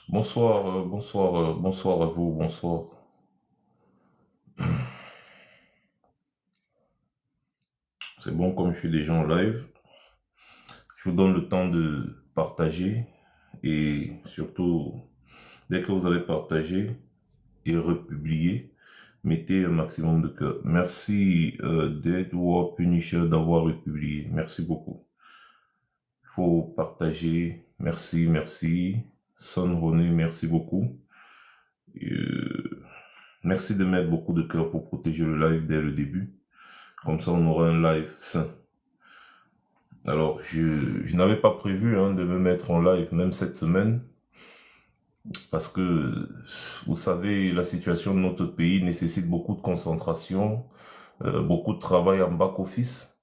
Bonsoir, bonsoir à vous, bonsoir. C'est bon, comme je suis déjà en live, je vous donne le temps de partager et surtout, dès que vous avez partagé et republié, mettez un maximum de cœur. Merci Dead War Punisher d'avoir republié. Merci beaucoup. Il faut partager. Merci, merci. Son René, merci beaucoup. Euh, Merci de mettre beaucoup de cœur pour protéger le live dès le début. Comme ça, on aura un live sain. Alors, je n'avais pas prévu de me mettre en live, même cette semaine, parce que, vous savez, la situation de notre pays nécessite beaucoup de concentration, beaucoup de travail en back-office,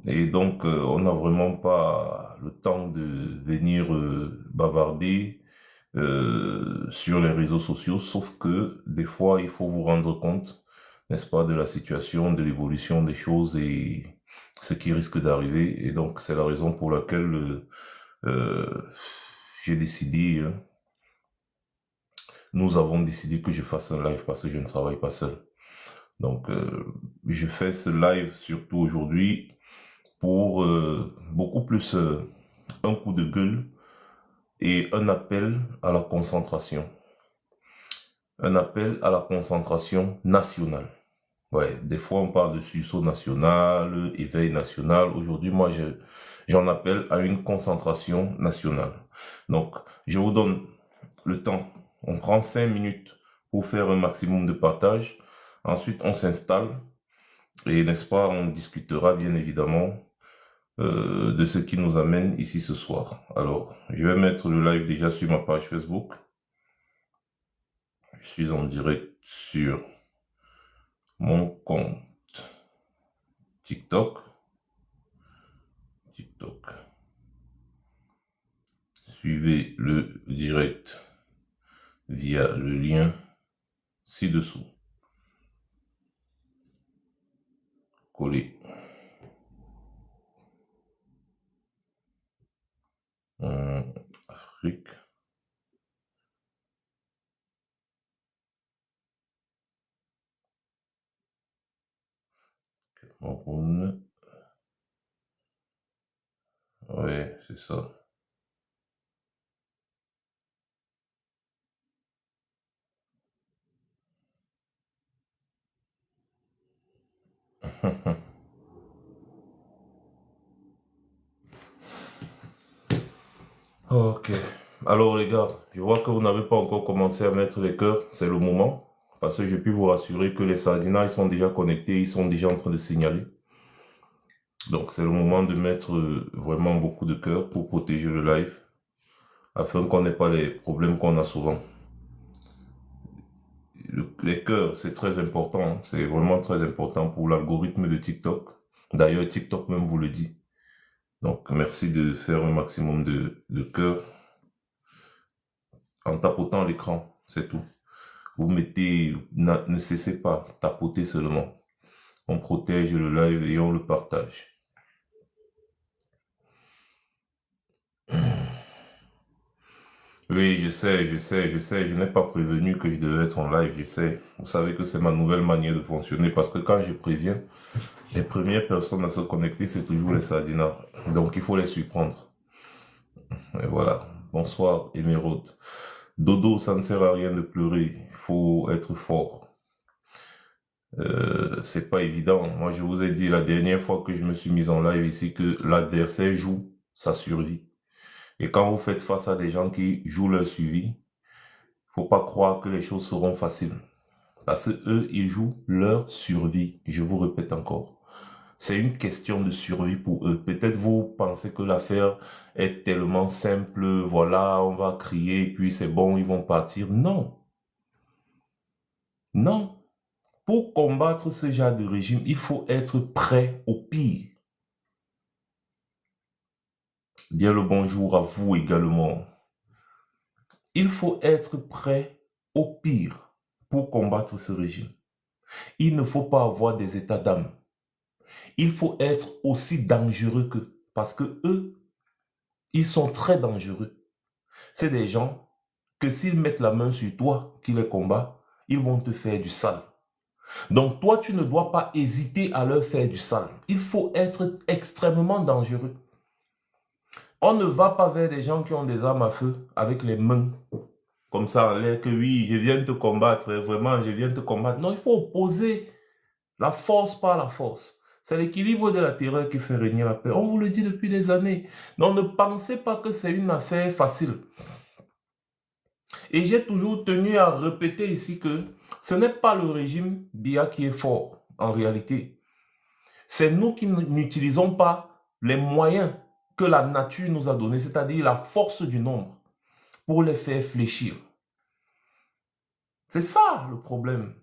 et donc on n'a vraiment pas le temps de venir bavarder sur les réseaux sociaux, sauf que des fois, il faut vous rendre compte, n'est-ce pas, de la situation, de l'évolution des choses et ce qui risque d'arriver. Et donc, c'est la raison pour laquelle euh, j'ai décidé, nous avons décidé que je fasse un live parce que je ne travaille pas seul. Donc, je fais ce live surtout aujourd'hui pour beaucoup plus un coup de gueule et un appel à la concentration. Un appel à la concentration nationale. Ouais, des fois on parle de sursaut national, éveil national. Aujourd'hui, moi, j'en appelle à une concentration nationale. Donc, je vous donne le temps. On prend 5 minutes pour faire un maximum de partage. Ensuite, on s'installe et, n'est-ce pas, on discutera bien évidemment de ce qui nous amène ici ce soir. Alors, je vais mettre le live déjà sur ma page Facebook. Je suis en direct sur mon compte TikTok. Suivez le direct via le lien ci-dessous. Collé. Afrique. Cameroun. Ouais, c'est ça. Ok. Alors les gars, je vois que vous n'avez pas encore commencé à mettre les cœurs. C'est le moment. Parce que je puis vous rassurer que les Sardinats, ils sont déjà connectés, ils sont déjà en train de signaler. Donc c'est le moment de mettre vraiment beaucoup de cœur pour protéger le live, afin qu'on n'ait pas les problèmes qu'on a souvent. Les cœurs, c'est très important, hein. C'est vraiment très important pour l'algorithme de TikTok. D'ailleurs, TikTok même vous le dit. Donc, merci de faire un maximum de cœurs en tapotant l'écran, c'est tout. Vous mettez, ne cessez pas, tapotez seulement. On protège le live et on le partage. Oui, je n'ai pas prévenu que je devais être en live, je sais. Vous savez que c'est ma nouvelle manière de fonctionner parce que quand je préviens, les premières personnes à se connecter, c'est toujours les sardinats. Donc, il faut les surprendre. Et voilà. Bonsoir, Émeraude. Dodo, ça ne sert à rien de pleurer. Il faut être fort. C'est pas évident. Moi, je vous ai dit la dernière fois que je me suis mis en live ici que l'adversaire joue sa survie. Et quand vous faites face à des gens qui jouent leur survie, faut pas croire que les choses seront faciles. Parce que eux, ils jouent leur survie. Je vous répète encore. C'est une question de survie pour eux. Peut-être vous pensez que l'affaire est tellement simple, voilà, on va crier, puis c'est bon, ils vont partir. Non, non. Pour combattre ce genre de régime, il faut être prêt au pire. Bien le bonjour à vous également. Il faut être prêt au pire pour combattre ce régime. Il ne faut pas avoir des états d'âme. Il faut être aussi dangereux qu'eux. Parce que eux, ils sont très dangereux. C'est des gens que s'ils mettent la main sur toi, qui les combat, ils vont te faire du sale. Donc toi, tu ne dois pas hésiter à leur faire du sale. Il faut être extrêmement dangereux. On ne va pas vers des gens qui ont des armes à feu avec les mains comme ça en l'air que oui, je viens te combattre, vraiment, je viens te combattre. Non, il faut opposer la force par la force. C'est l'équilibre de la terreur qui fait régner la paix. On vous le dit depuis des années. Donc ne pensez pas que c'est une affaire facile. Et j'ai toujours tenu à répéter ici que ce n'est pas le régime Biya qui est fort, en réalité. C'est nous qui n'utilisons pas les moyens que la nature nous a donnés, c'est-à-dire la force du nombre, pour les faire fléchir. C'est ça le problème.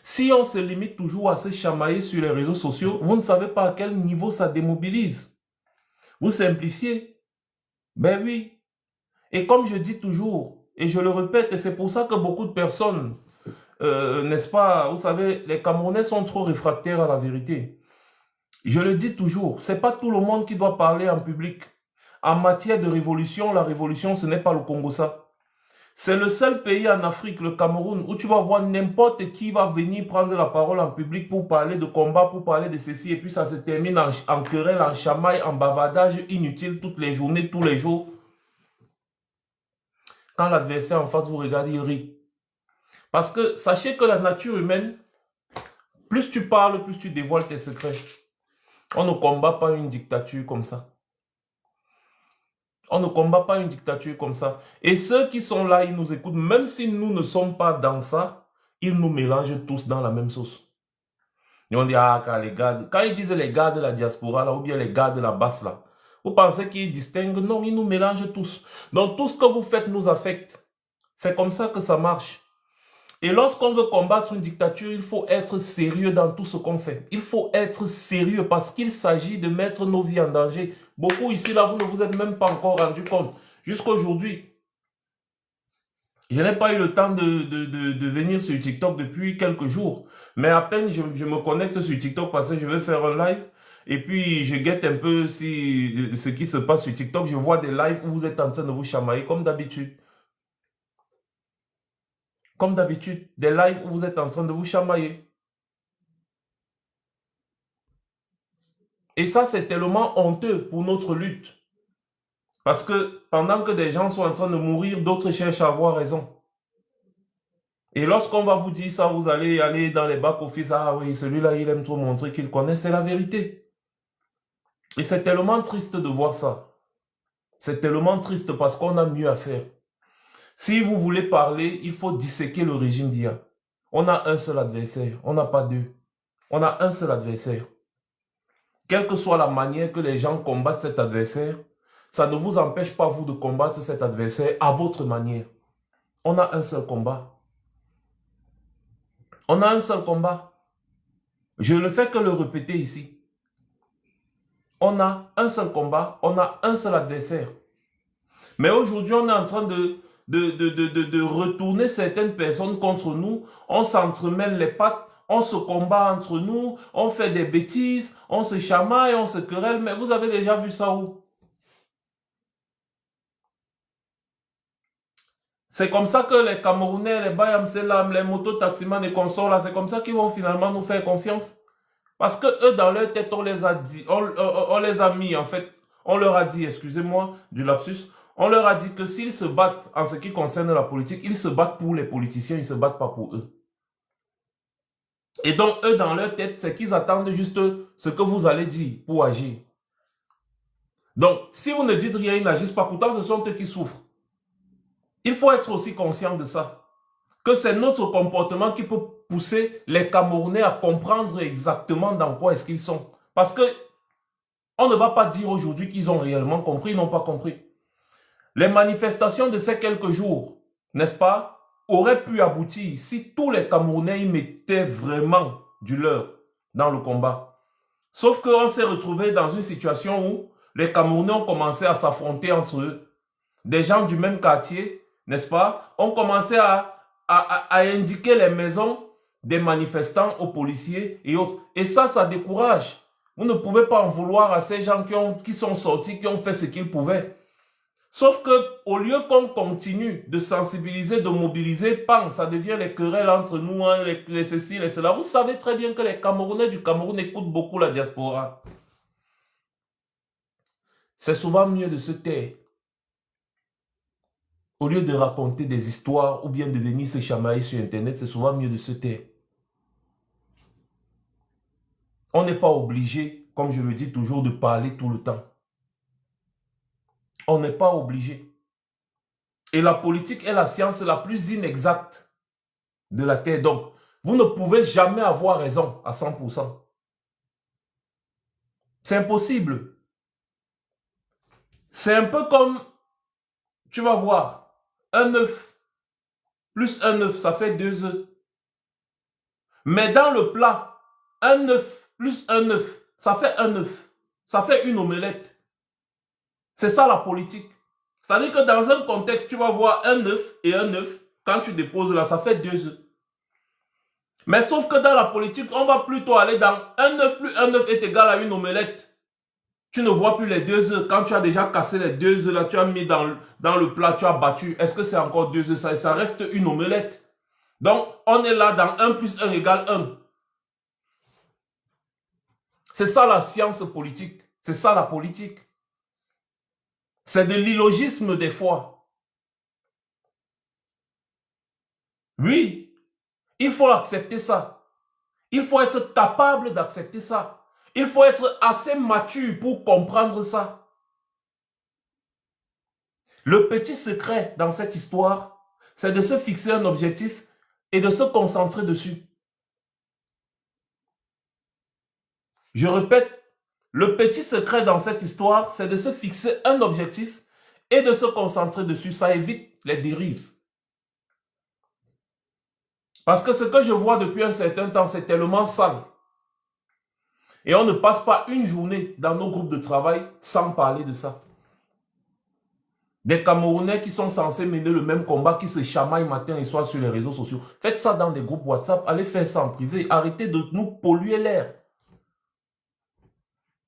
Si on se limite toujours à se chamailler sur les réseaux sociaux, vous ne savez pas à quel niveau ça démobilise. Vous simplifiez. Ben oui. Et comme je dis toujours, et je le répète, et c'est pour ça que beaucoup de personnes, n'est-ce pas, vous savez, les Camerounais sont trop réfractaires à la vérité. Je le dis toujours, c'est pas tout le monde qui doit parler en public. En matière de révolution, la révolution, ce n'est pas le Congo-Ça. C'est le seul pays en Afrique, le Cameroun, où tu vas voir n'importe qui va venir prendre la parole en public pour parler de combat, pour parler de ceci, et puis ça se termine en querelle, en chamaille, en bavardage inutile toutes les journées, tous les jours. Quand l'adversaire en face vous regarde, il rit. Parce que sachez que la nature humaine, plus tu parles, plus tu dévoiles tes secrets. On ne combat pas une dictature comme ça. On ne combat pas une dictature comme ça. Et ceux qui sont là, ils nous écoutent, même si nous ne sommes pas dans ça, ils nous mélangent tous dans la même sauce. Et on dit, ah, quand ils disent les gars de la diaspora, là, ou bien les gars de la basse, là, vous pensez qu'ils distinguent? Non, ils nous mélangent tous. Donc, tout ce que vous faites nous affecte. C'est comme ça que ça marche. Et lorsqu'on veut combattre une dictature, il faut être sérieux dans tout ce qu'on fait. Il faut être sérieux parce qu'il s'agit de mettre nos vies en danger. Beaucoup ici, là, vous ne vous êtes même pas encore rendu compte. Jusqu'à aujourd'hui, je n'ai pas eu le temps de venir sur TikTok depuis quelques jours. Mais à peine je me connecte sur TikTok parce que je vais faire un live. Et puis je guette un peu ce qui se passe sur TikTok. Je vois des lives où vous êtes en train de vous chamailler comme d'habitude. Comme d'habitude, des lives où vous êtes en train de vous chamailler. Et ça, c'est tellement honteux pour notre lutte. Parce que pendant que des gens sont en train de mourir, d'autres cherchent à avoir raison. Et lorsqu'on va vous dire ça, vous allez aller dans les back-office. Ah oui, celui-là, il aime trop montrer qu'il connaît. C'est la vérité. Et c'est tellement triste de voir ça. C'est tellement triste parce qu'on a mieux à faire. Si vous voulez parler, il faut disséquer le régime d'IA. On a un seul adversaire. On n'a pas deux. On a un seul adversaire. Quelle que soit la manière que les gens combattent cet adversaire, ça ne vous empêche pas, vous, de combattre cet adversaire à votre manière. On a un seul combat. On a un seul combat. Je ne fais que le répéter ici. On a un seul combat, on a un seul adversaire. Mais aujourd'hui, on est en train de retourner certaines personnes contre nous. On s'entremêle les pattes, on se combat entre nous, on fait des bêtises, on se chamaille, on se querelle. Mais vous avez déjà vu ça où? C'est comme ça que les Camerounais, les Bayam Selam, les mototaximans, les consorts là, c'est comme ça qu'ils vont finalement nous faire confiance. Parce que eux, dans leur tête, on les a dit, on les a mis, en fait, on leur a dit, excusez-moi du lapsus, on leur a dit que s'ils se battent en ce qui concerne la politique, ils se battent pour les politiciens, ils ne se battent pas pour eux. Et donc, eux, dans leur tête, c'est qu'ils attendent juste ce que vous allez dire pour agir. Donc, si vous ne dites rien, ils n'agissent pas. Pourtant, ce sont eux qui souffrent. Il faut être aussi conscient de ça. Que c'est notre comportement qui peut pousser les Camerounais à comprendre exactement dans quoi est-ce qu'ils sont. Parce que on ne va pas dire aujourd'hui qu'ils ont réellement compris, ils n'ont pas compris. Les manifestations de ces quelques jours, n'est-ce pas, auraient pu aboutir si tous les Camerounais y mettaient vraiment du leur dans le combat. Sauf qu'on s'est retrouvé dans une situation où les Camerounais ont commencé à s'affronter entre eux. Des gens du même quartier, n'est-ce pas, ont commencé à indiquer les maisons des manifestants aux policiers et autres. Et ça décourage. Vous ne pouvez pas en vouloir à ces gens qui sont sortis, qui ont fait ce qu'ils pouvaient. Sauf qu'au lieu qu'on continue de sensibiliser, de mobiliser, ça devient les querelles entre nous, hein, les ceci, les cela. Vous savez très bien que les Camerounais du Cameroun écoutent beaucoup la diaspora. C'est souvent mieux de se taire. Au lieu de raconter des histoires ou bien de venir se chamailler sur Internet, c'est souvent mieux de se taire. On n'est pas obligé, comme je le dis toujours, de parler tout le temps. On n'est pas obligé. Et la politique est la science la plus inexacte de la Terre. Donc, vous ne pouvez jamais avoir raison à 100%. C'est impossible. C'est un peu comme, tu vas voir, un œuf plus un œuf, ça fait 2 œufs. Mais dans le plat, un œuf plus un œuf, ça fait un œuf. Ça fait une omelette. C'est ça la politique. C'est-à-dire que dans un contexte, tu vas voir un œuf et un œuf. Quand tu déposes là, ça fait 2 œufs. Mais sauf que dans la politique, on va plutôt aller dans un œuf plus un œuf est égal à une omelette. Tu ne vois plus les 2 œufs. Quand tu as déjà cassé les 2 œufs, là, tu as mis dans le plat, tu as battu. Est-ce que c'est encore 2 œufs? Ça reste une omelette. Donc, on est là dans 1 plus 1 égale 1. C'est ça la science politique. C'est ça la politique. C'est de l'illogisme des fois. Oui, il faut accepter ça. Il faut être capable d'accepter ça. Il faut être assez mature pour comprendre ça. Le petit secret dans cette histoire, c'est de se fixer un objectif et de se concentrer dessus. Je répète, le petit secret dans cette histoire, c'est de se fixer un objectif et de se concentrer dessus. Ça évite les dérives. Parce que ce que je vois depuis un certain temps, c'est tellement sale. Et on ne passe pas une journée dans nos groupes de travail sans parler de ça. Des Camerounais qui sont censés mener le même combat, qui se chamaillent matin et soir sur les réseaux sociaux. Faites ça dans des groupes WhatsApp, allez faire ça en privé. Arrêtez de nous polluer l'air.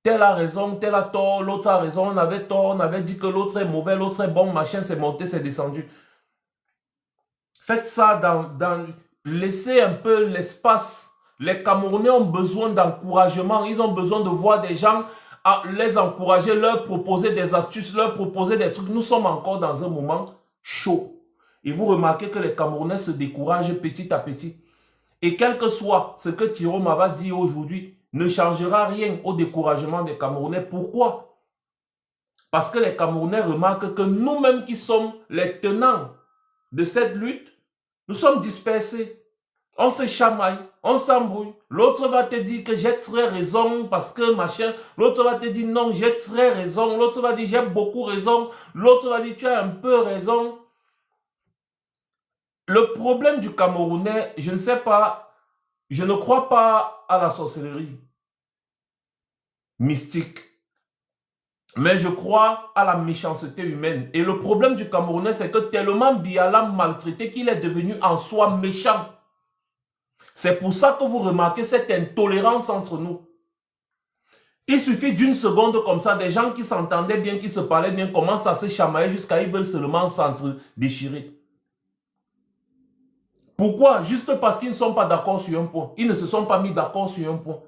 Tel a raison, tel a tort, l'autre a raison, on avait tort, on avait dit que l'autre est mauvais, l'autre est bon, machin, c'est monté, c'est descendu. Faites ça laissez un peu l'espace. Les Camerounais ont besoin d'encouragement, ils ont besoin de voir des gens à les encourager, leur proposer des astuces, leur proposer des trucs. Nous sommes encore dans un moment chaud. Et vous remarquez que les Camerounais se découragent petit à petit. Et quel que soit ce que Thiro m'avait dit aujourd'hui, ne changera rien au découragement des Camerounais. Pourquoi? Parce que les Camerounais remarquent que nous-mêmes qui sommes les tenants de cette lutte, nous sommes dispersés. On se chamaille, on s'embrouille. L'autre va te dire que j'ai très raison parce que machin. L'autre va te dire non, j'ai très raison. L'autre va dire j'ai beaucoup raison. L'autre va dire tu as un peu raison. Le problème du Camerounais, je ne sais pas, je ne crois pas à la sorcellerie mystique. Mais je crois à la méchanceté humaine. Et le problème du Camerounais, c'est que tellement Biala maltraité qu'il est devenu en soi méchant. C'est pour ça que vous remarquez cette intolérance entre nous. Il suffit d'une seconde comme ça, des gens qui s'entendaient bien, qui se parlaient bien, commencent à se chamailler jusqu'à ils veulent seulement s'entre-déchirer. Pourquoi? Juste parce qu'ils ne sont pas d'accord sur un point. Ils ne se sont pas mis d'accord sur un point.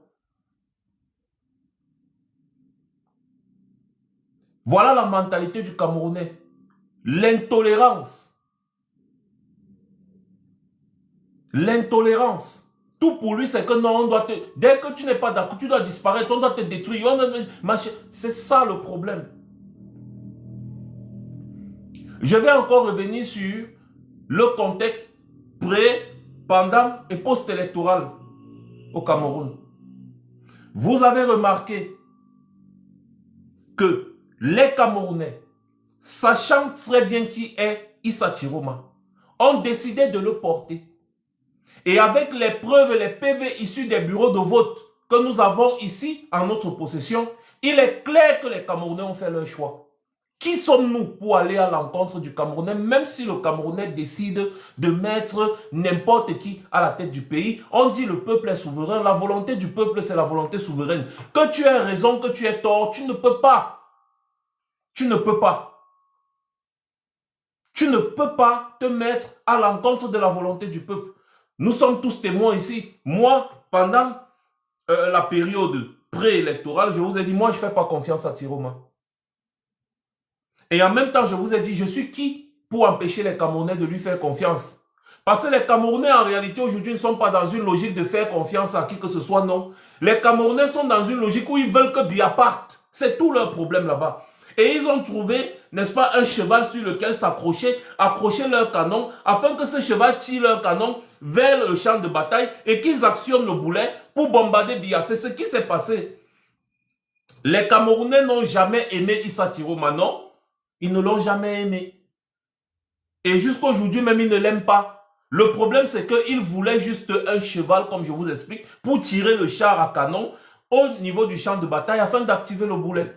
Voilà la mentalité du Camerounais. L'intolérance. L'intolérance. Tout pour lui, c'est que non, on doit te... Dès que tu n'es pas d'accord, tu dois disparaître, on doit te détruire. C'est ça le problème. Je vais encore revenir sur le contexte pré, pendant et post-électoral au Cameroun. Vous avez remarqué que les Camerounais, sachant très bien qui est Issa Tiroma, ont décidé de le porter. Et avec les preuves et les PV issus des bureaux de vote que nous avons ici en notre possession, Il est clair que les Camerounais ont fait leur choix. Qui sommes-nous pour aller à l'encontre du Camerounais, même si le Camerounais décide de mettre n'importe qui à la tête du pays? On dit le peuple est souverain, la volonté du peuple c'est la volonté souveraine. Que tu aies raison, que tu aies tort, tu ne peux pas. Tu ne peux pas. Tu ne peux pas te mettre à l'encontre de la volonté du peuple. Nous sommes tous témoins ici. Moi, pendant la période préélectorale, je vous ai dit, moi je ne fais pas confiance à Tiroma. Et en même temps, je vous ai dit, je suis qui pour empêcher les Camerounais de lui faire confiance? Parce que les Camerounais, en réalité, aujourd'hui, ne sont pas dans une logique de faire confiance à qui que ce soit, non. Les Camerounais sont dans une logique où ils veulent que Biya parte. C'est tout leur problème là-bas. Et ils ont trouvé, n'est-ce pas, un cheval sur lequel s'accrocher, accrocher leur canon, afin que ce cheval tire leur canon vers le champ de bataille et qu'ils actionnent le boulet pour bombarder Biya. C'est ce qui s'est passé. Les Camerounais n'ont jamais aimé Issa Tiroma, non. Ils ne l'ont jamais aimé. Et jusqu'à aujourd'hui même, ils ne l'aiment pas. Le problème, c'est qu'il voulait juste un cheval, comme je vous explique, pour tirer le char à canon au niveau du champ de bataille afin d'activer le boulet.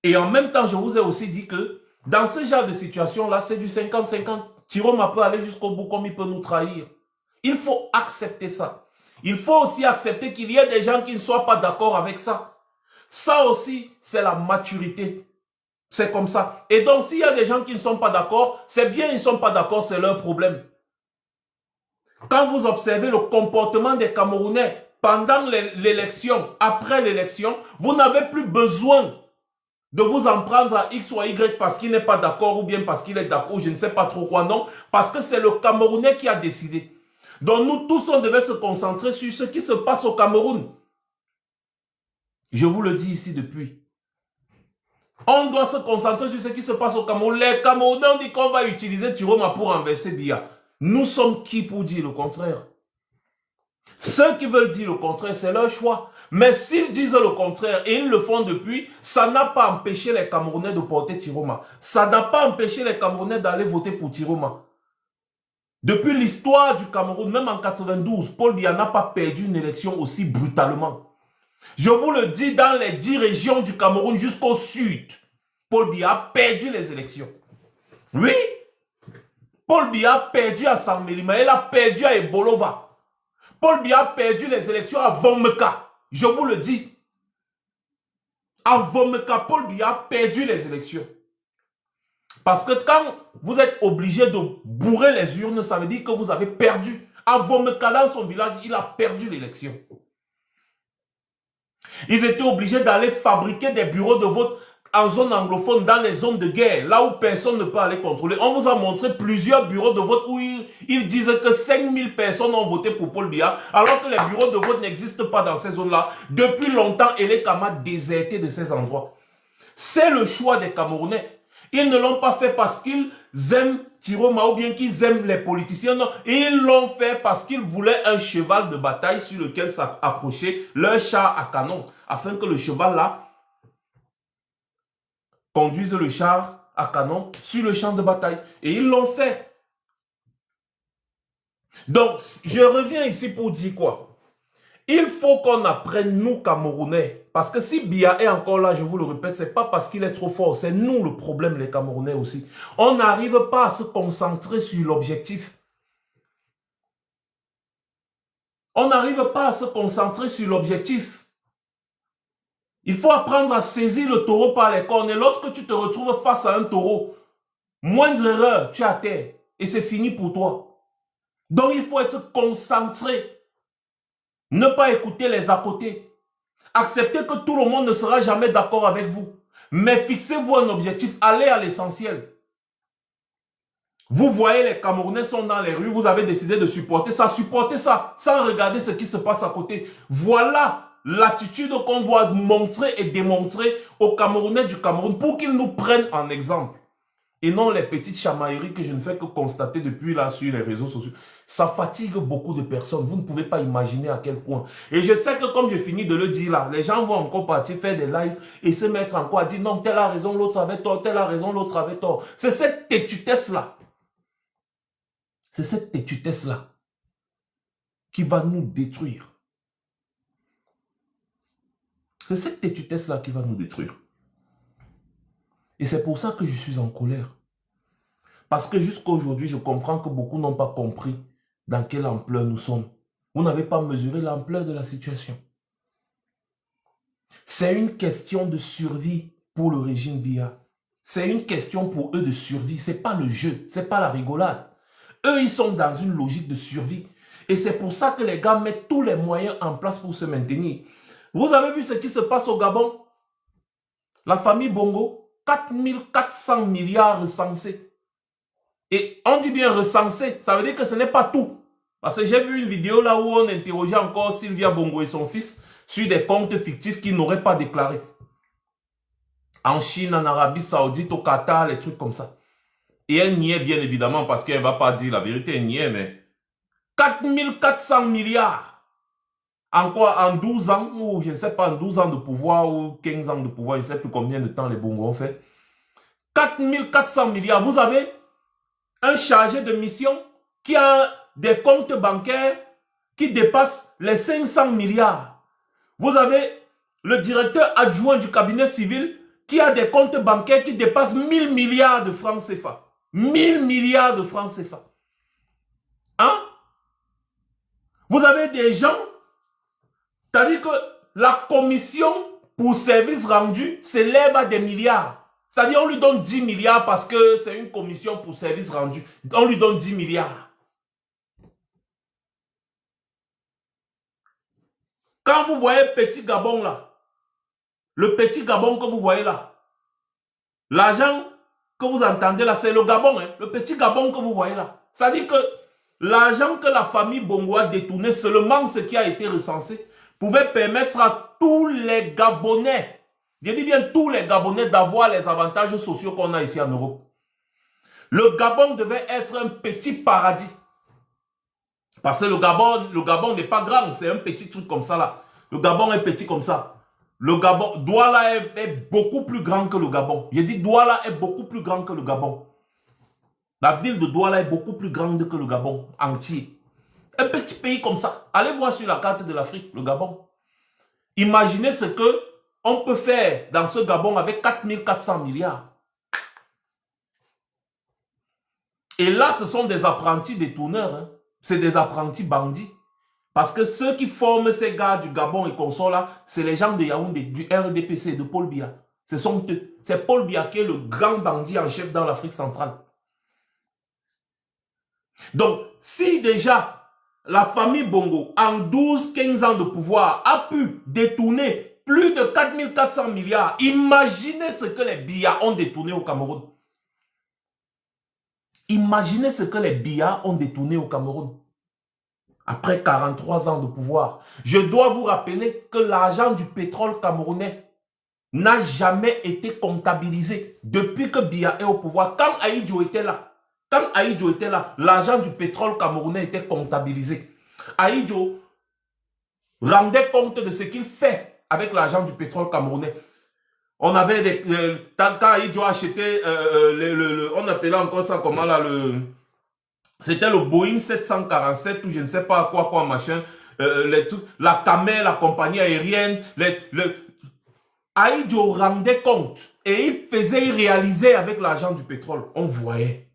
Et en même temps, je vous ai aussi dit que dans ce genre de situation-là, c'est du 50-50. Tiroma peut aller jusqu'au bout comme il peut nous trahir. Il faut accepter ça. Il faut aussi accepter qu'il y ait des gens qui ne soient pas d'accord avec ça. Ça aussi, c'est la maturité. C'est comme ça. Et donc, s'il y a des gens qui ne sont pas d'accord, c'est bien, ils ne sont pas d'accord, c'est leur problème. Quand vous observez le comportement des Camerounais pendant l'élection, après l'élection, vous n'avez plus besoin de vous en prendre à X ou à Y parce qu'il n'est pas d'accord ou bien parce qu'il est d'accord, je ne sais pas trop quoi, non. Parce que c'est le Camerounais qui a décidé. Donc, nous tous, on devait se concentrer sur ce qui se passe au Cameroun. Je vous le dis ici depuis. On doit se concentrer sur ce qui se passe au Cameroun. Les Camerounais ont dit qu'on va utiliser Tiroma pour renverser Biya. Nous sommes qui pour dire le contraire? Ceux qui veulent dire le contraire, c'est leur choix. Mais s'ils disent le contraire, et ils le font depuis, ça n'a pas empêché les Camerounais de porter Tiroma. Ça n'a pas empêché les Camerounais d'aller voter pour Tiroma. Depuis l'histoire du Cameroun, même en 92, Paul Biya n'a pas perdu une élection aussi brutalement. Je vous le dis, dans les 10 régions du Cameroun jusqu'au sud, Paul Biya a perdu les élections. Oui, Paul Biya a perdu à Samelima, il a perdu à Ebolova. Paul Biya a perdu les élections à Vomeka. Je vous le dis. À Vomeka, Paul Biya a perdu les élections. Parce que quand vous êtes obligé de bourrer les urnes, ça veut dire que vous avez perdu. À Vomeka, dans son village, il a perdu l'élection. Ils étaient obligés d'aller fabriquer des bureaux de vote en zone anglophone, dans les zones de guerre, là où personne ne peut aller contrôler. On vous a montré plusieurs bureaux de vote où ils disent que 5000 personnes ont voté pour Paul Biya, alors que les bureaux de vote n'existent pas dans ces zones-là. Depuis longtemps, Elek a déserté de ces endroits. C'est le choix des Camerounais. Ils ne l'ont pas fait parce qu'ils aiment Tiroma ou bien qu'ils aiment les politiciens. Non, ils l'ont fait parce qu'ils voulaient un cheval de bataille sur lequel s'accrocher leur char à canon. Afin que le cheval là conduise le char à canon sur le champ de bataille. Et ils l'ont fait. Donc, je reviens ici pour dire quoi? Il faut qu'on apprenne, nous, Camerounais. Parce que si Biya est encore là, je vous le répète, ce n'est pas parce qu'il est trop fort. C'est nous le problème, les Camerounais aussi. On n'arrive pas à se concentrer sur l'objectif. On n'arrive pas à se concentrer sur l'objectif. Il faut apprendre à saisir le taureau par les cornes. Et lorsque tu te retrouves face à un taureau, moindre erreur, tu es à terre. Et c'est fini pour toi. Donc il faut être concentré. Ne pas écouter les à côté. Acceptez que tout le monde ne sera jamais d'accord avec vous. Mais fixez-vous un objectif. Allez à l'essentiel. Vous voyez, les Camerounais sont dans les rues. Vous avez décidé de supporter ça. Supportez ça sans regarder ce qui se passe à côté. Voilà l'attitude qu'on doit montrer et démontrer aux Camerounais du Cameroun pour qu'ils nous prennent en exemple. Et non les petites chamailleries que je ne fais que constater depuis là sur les réseaux sociaux. Ça fatigue beaucoup de personnes. Vous ne pouvez pas imaginer à quel point. Et je sais que comme je finis de le dire là, les gens vont encore partir faire des lives et se mettre encore à dire non, tel a raison, l'autre avait tort, tel a raison, l'autre avait tort. C'est cette têtutesse là. C'est cette têtutesse là qui va nous détruire. C'est cette têtutesse-là qui va nous détruire. Et c'est pour ça que je suis en colère. Parce que jusqu'à aujourd'hui, je comprends que beaucoup n'ont pas compris dans quelle ampleur nous sommes. Vous n'avez pas mesuré l'ampleur de la situation. C'est une question de survie pour le régime Biya. C'est une question pour eux de survie. Ce n'est pas le jeu, ce n'est pas la rigolade. Eux, ils sont dans une logique de survie. Et c'est pour ça que les gars mettent tous les moyens en place pour se maintenir. Vous avez vu ce qui se passe au Gabon? La famille Bongo, 4400 milliards recensés. Et on dit bien recensés, ça veut dire que ce n'est pas tout. Parce que j'ai vu une vidéo là où on interrogeait encore Sylvia Bongo et son fils sur des comptes fictifs qu'ils n'auraient pas déclarés. En Chine, en Arabie Saoudite, au Qatar, les trucs comme ça. Et elle niait bien évidemment parce qu'elle ne va pas dire la vérité, elle niait, mais 4400 milliards. En quoi? En 12 ans, ou je ne sais pas, en 12 ans de pouvoir ou 15 ans de pouvoir, je ne sais plus combien de temps les Bongo ont fait. 4400 milliards. Vous avez un chargé de mission qui a des comptes bancaires qui dépassent les 500 milliards. Vous avez le directeur adjoint du cabinet civil qui a des comptes bancaires qui dépassent 1000 milliards de francs CFA. 1000 milliards de francs CFA. Hein? Vous avez des gens, c'est-à-dire que la commission pour services rendus s'élève à des milliards. C'est-à-dire on lui donne 10 milliards parce que c'est une commission pour services rendus. On lui donne 10 milliards. Quand vous voyez Petit Gabon là, le Petit Gabon que vous voyez là, l'argent que vous entendez là, c'est le Gabon, hein, le Petit Gabon que vous voyez là. Ça dit que l'argent que la famille Bongo a détourné, seulement ce qui a été recensé, pouvait permettre à tous les Gabonais, je dis bien tous les Gabonais, d'avoir les avantages sociaux qu'on a ici en Europe. Le Gabon devait être un petit paradis. Parce que le Gabon n'est pas grand, c'est un petit truc comme ça là. Le Gabon est petit comme ça. Le Gabon, Douala est beaucoup plus grand que le Gabon. J'ai dit Douala est beaucoup plus grand que le Gabon. La ville de Douala est beaucoup plus grande que le Gabon entier. Un petit pays comme ça. Allez voir sur la carte de l'Afrique, le Gabon. Imaginez ce que on peut faire dans ce Gabon avec 4400 milliards. Et là, ce sont des apprentis détourneurs. Hein. C'est des apprentis bandits. Parce que ceux qui forment ces gars du Gabon et consorts là, c'est les gens de Yaoundé, du RDPC, de Paul Biya. Ce sont eux. C'est Paul Biya qui est le grand bandit en chef dans l'Afrique centrale. Donc, si déjà la famille Bongo, en 12-15 ans de pouvoir, a pu détourner plus de 4400 milliards, imaginez ce que les Biya ont détourné au Cameroun. Imaginez ce que les Biya ont détourné au Cameroun. Après 43 ans de pouvoir. Je dois vous rappeler que l'argent du pétrole camerounais n'a jamais été comptabilisé depuis que Biya est au pouvoir. Quand Ahidjo était là, l'argent du pétrole camerounais était comptabilisé. Ahidjo rendait compte de ce qu'il fait avec l'argent du pétrole camerounais. On avait des... quand Ahidjo achetait, on appelait encore ça comment là, c'était le Boeing 747 ou je ne sais pas quoi machin, la Camer, la compagnie aérienne, Ahidjo rendait compte et il réalisait avec l'argent du pétrole. On voyait.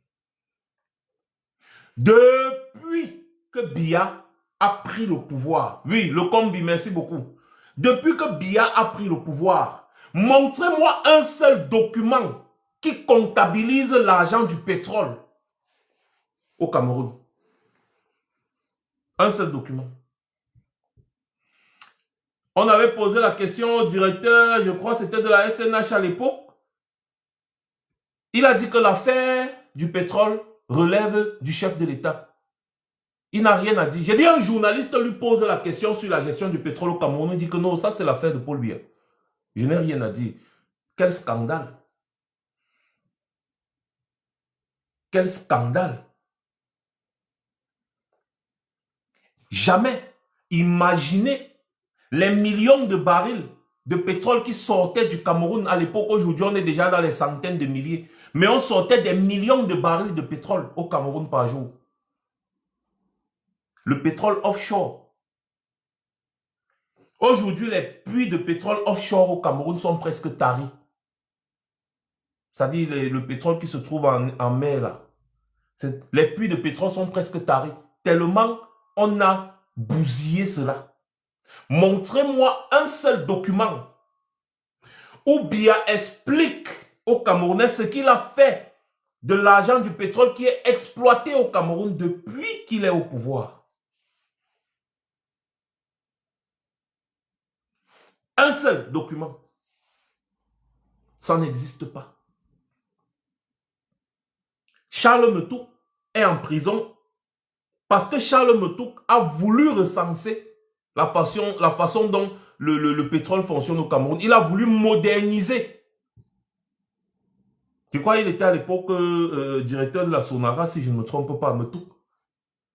Depuis que Biya a pris le pouvoir, oui, le combi, merci beaucoup. Depuis que Biya a pris le pouvoir, montrez-moi un seul document qui comptabilise l'argent du pétrole au Cameroun. Un seul document. On avait posé la question au directeur, je crois que c'était de la SNH à l'époque. Il a dit que l'affaire du pétrole relève du chef de l'État. Il n'a rien à dire. J'ai dit, un journaliste lui pose la question sur la gestion du pétrole au Cameroun. Il dit que non, ça c'est l'affaire de Paul Biya. Je n'ai rien à dire. Quel scandale. Quel scandale. Jamais imaginez les millions de barils de pétrole qui sortaient du Cameroun à l'époque. Aujourd'hui, on est déjà dans les centaines de milliers. Mais on sortait des millions de barils de pétrole au Cameroun par jour. Le pétrole offshore. Aujourd'hui, les puits de pétrole offshore au Cameroun sont presque taris. C'est-à-dire le pétrole qui se trouve en mer là. Les puits de pétrole sont presque taris. Tellement on a bousillé cela. Montrez-moi un seul document où Biya explique aux Camerounais ce qu'il a fait de l'argent du pétrole qui est exploité au Cameroun depuis qu'il est au pouvoir. Un seul document. Ça n'existe pas. Charles Metouk est en prison parce que Charles Metouk a voulu recenser la façon dont le pétrole fonctionne au Cameroun. Il a voulu moderniser. Tu crois qu'il était à l'époque directeur de la Sonara, si je ne me trompe pas, Metouk.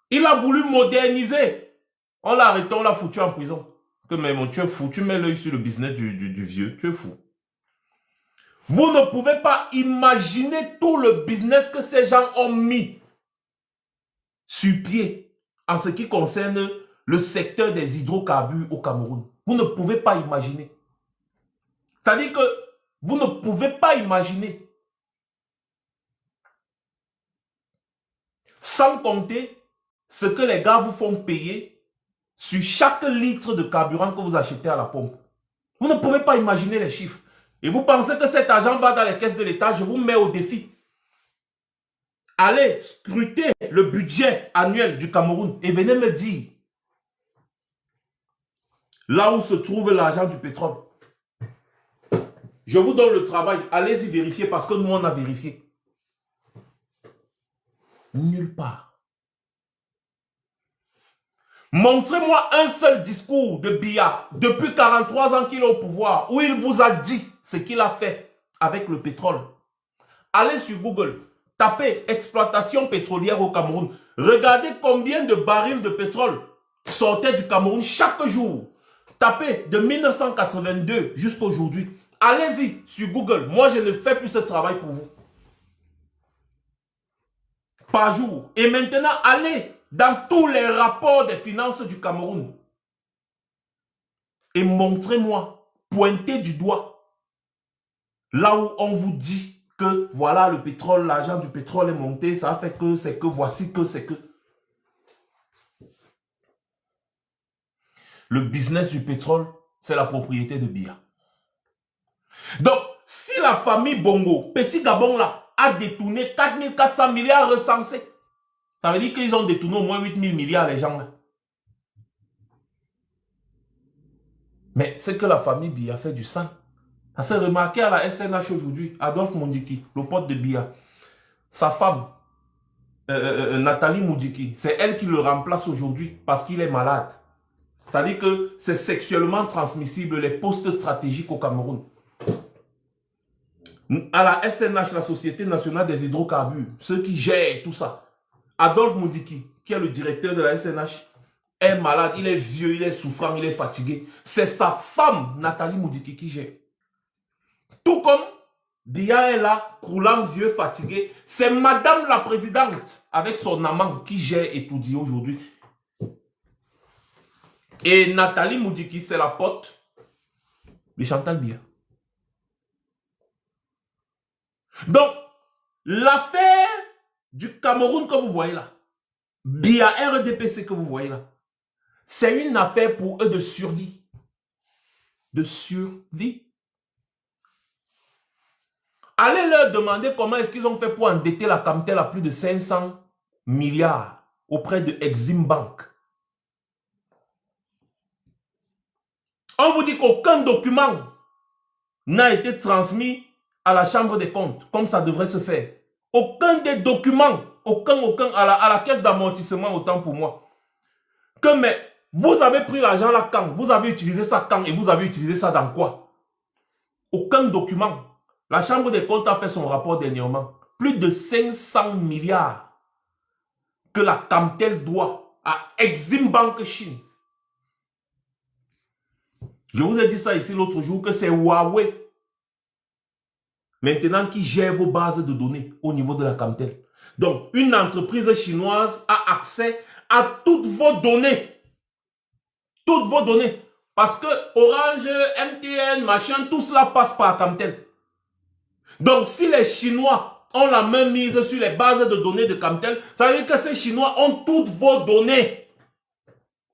Il a voulu moderniser. On l'a arrêté, on l'a foutu en prison. Que mais mon, tu es fou, tu mets l'œil sur le business du vieux, tu es fou. Vous ne pouvez pas imaginer tout le business que ces gens ont mis sur pied en ce qui concerne le secteur des hydrocarbures au Cameroun. Vous ne pouvez pas imaginer. C'est-à-dire que vous ne pouvez pas imaginer. Sans compter ce que les gars vous font payer sur chaque litre de carburant que vous achetez à la pompe. Vous ne pouvez pas imaginer les chiffres. Et vous pensez que cet argent va dans les caisses de l'État, je vous mets au défi. Allez scruter le budget annuel du Cameroun et venez me dire là où se trouve l'argent du pétrole. Je vous donne le travail, allez-y vérifier parce que nous on a vérifié. Nulle part. Montrez-moi un seul discours de Biya depuis 43 ans qu'il est au pouvoir où il vous a dit ce qu'il a fait avec le pétrole. Allez sur Google, tapez exploitation pétrolière au Cameroun. Regardez combien de barils de pétrole sortaient du Cameroun chaque jour. Tapez de 1982 jusqu'à aujourd'hui. Allez-y sur Google. Moi, je ne fais plus ce travail pour vous. Par jour. Et maintenant, allez dans tous les rapports des finances du Cameroun et montrez-moi, pointez du doigt là où on vous dit que voilà le pétrole, l'argent du pétrole est monté, ça a fait que, c'est que, voici que, c'est que. Le business du pétrole, c'est la propriété de Biya. Donc, si la famille Bongo, Petit Gabon là, a détourné 4400 milliards recensés, ça veut dire qu'ils ont détourné au moins 8000 milliards les gens là. Mais c'est que la famille Biya fait du sang. Ça s'est remarqué à la SNH aujourd'hui. Adolphe Mondiki, le pote de Biya. Sa femme, Nathalie Moudiki, c'est elle qui le remplace aujourd'hui parce qu'il est malade. Ça veut dire que c'est sexuellement transmissible les postes stratégiques au Cameroun. À la SNH, la Société Nationale des Hydrocarbures, ceux qui gèrent tout ça, Adolphe Moudiki, qui est le directeur de la SNH, est malade, il est vieux, il est souffrant, il est fatigué. C'est sa femme, Nathalie Moudiki, qui gère. Tout comme Biya est là, croulant, vieux, fatigué. C'est madame la présidente, avec son amant, qui gère et tout dit aujourd'hui. Et Nathalie Moudiki, c'est la pote de Chantal Biya. Donc, l'affaire du Cameroun que vous voyez là, Biya RDPC que vous voyez là, c'est une affaire pour eux de survie. De survie. Allez leur demander comment est-ce qu'ils ont fait pour endetter la Camtel à plus de 500 milliards auprès de Exim Bank. On vous dit qu'aucun document n'a été transmis à la Chambre des comptes, comme ça devrait se faire. Aucun des documents, aucun, à la caisse d'amortissement, autant pour moi. Que mais, vous avez pris l'argent là quand? Vous avez utilisé ça quand? Et vous avez utilisé ça dans quoi? Aucun document. La Chambre des comptes a fait son rapport dernièrement. Plus de 500 milliards que la Camtel doit à Exim Bank Chine. Je vous ai dit ça ici l'autre jour que c'est Huawei maintenant qui gère vos bases de données au niveau de la Camtel. Donc, une entreprise chinoise a accès à toutes vos données. Toutes vos données. Parce que Orange, MTN, machin, tout cela passe par Camtel. Donc, si les Chinois ont la main mise sur les bases de données de Camtel, ça veut dire que ces Chinois ont toutes vos données.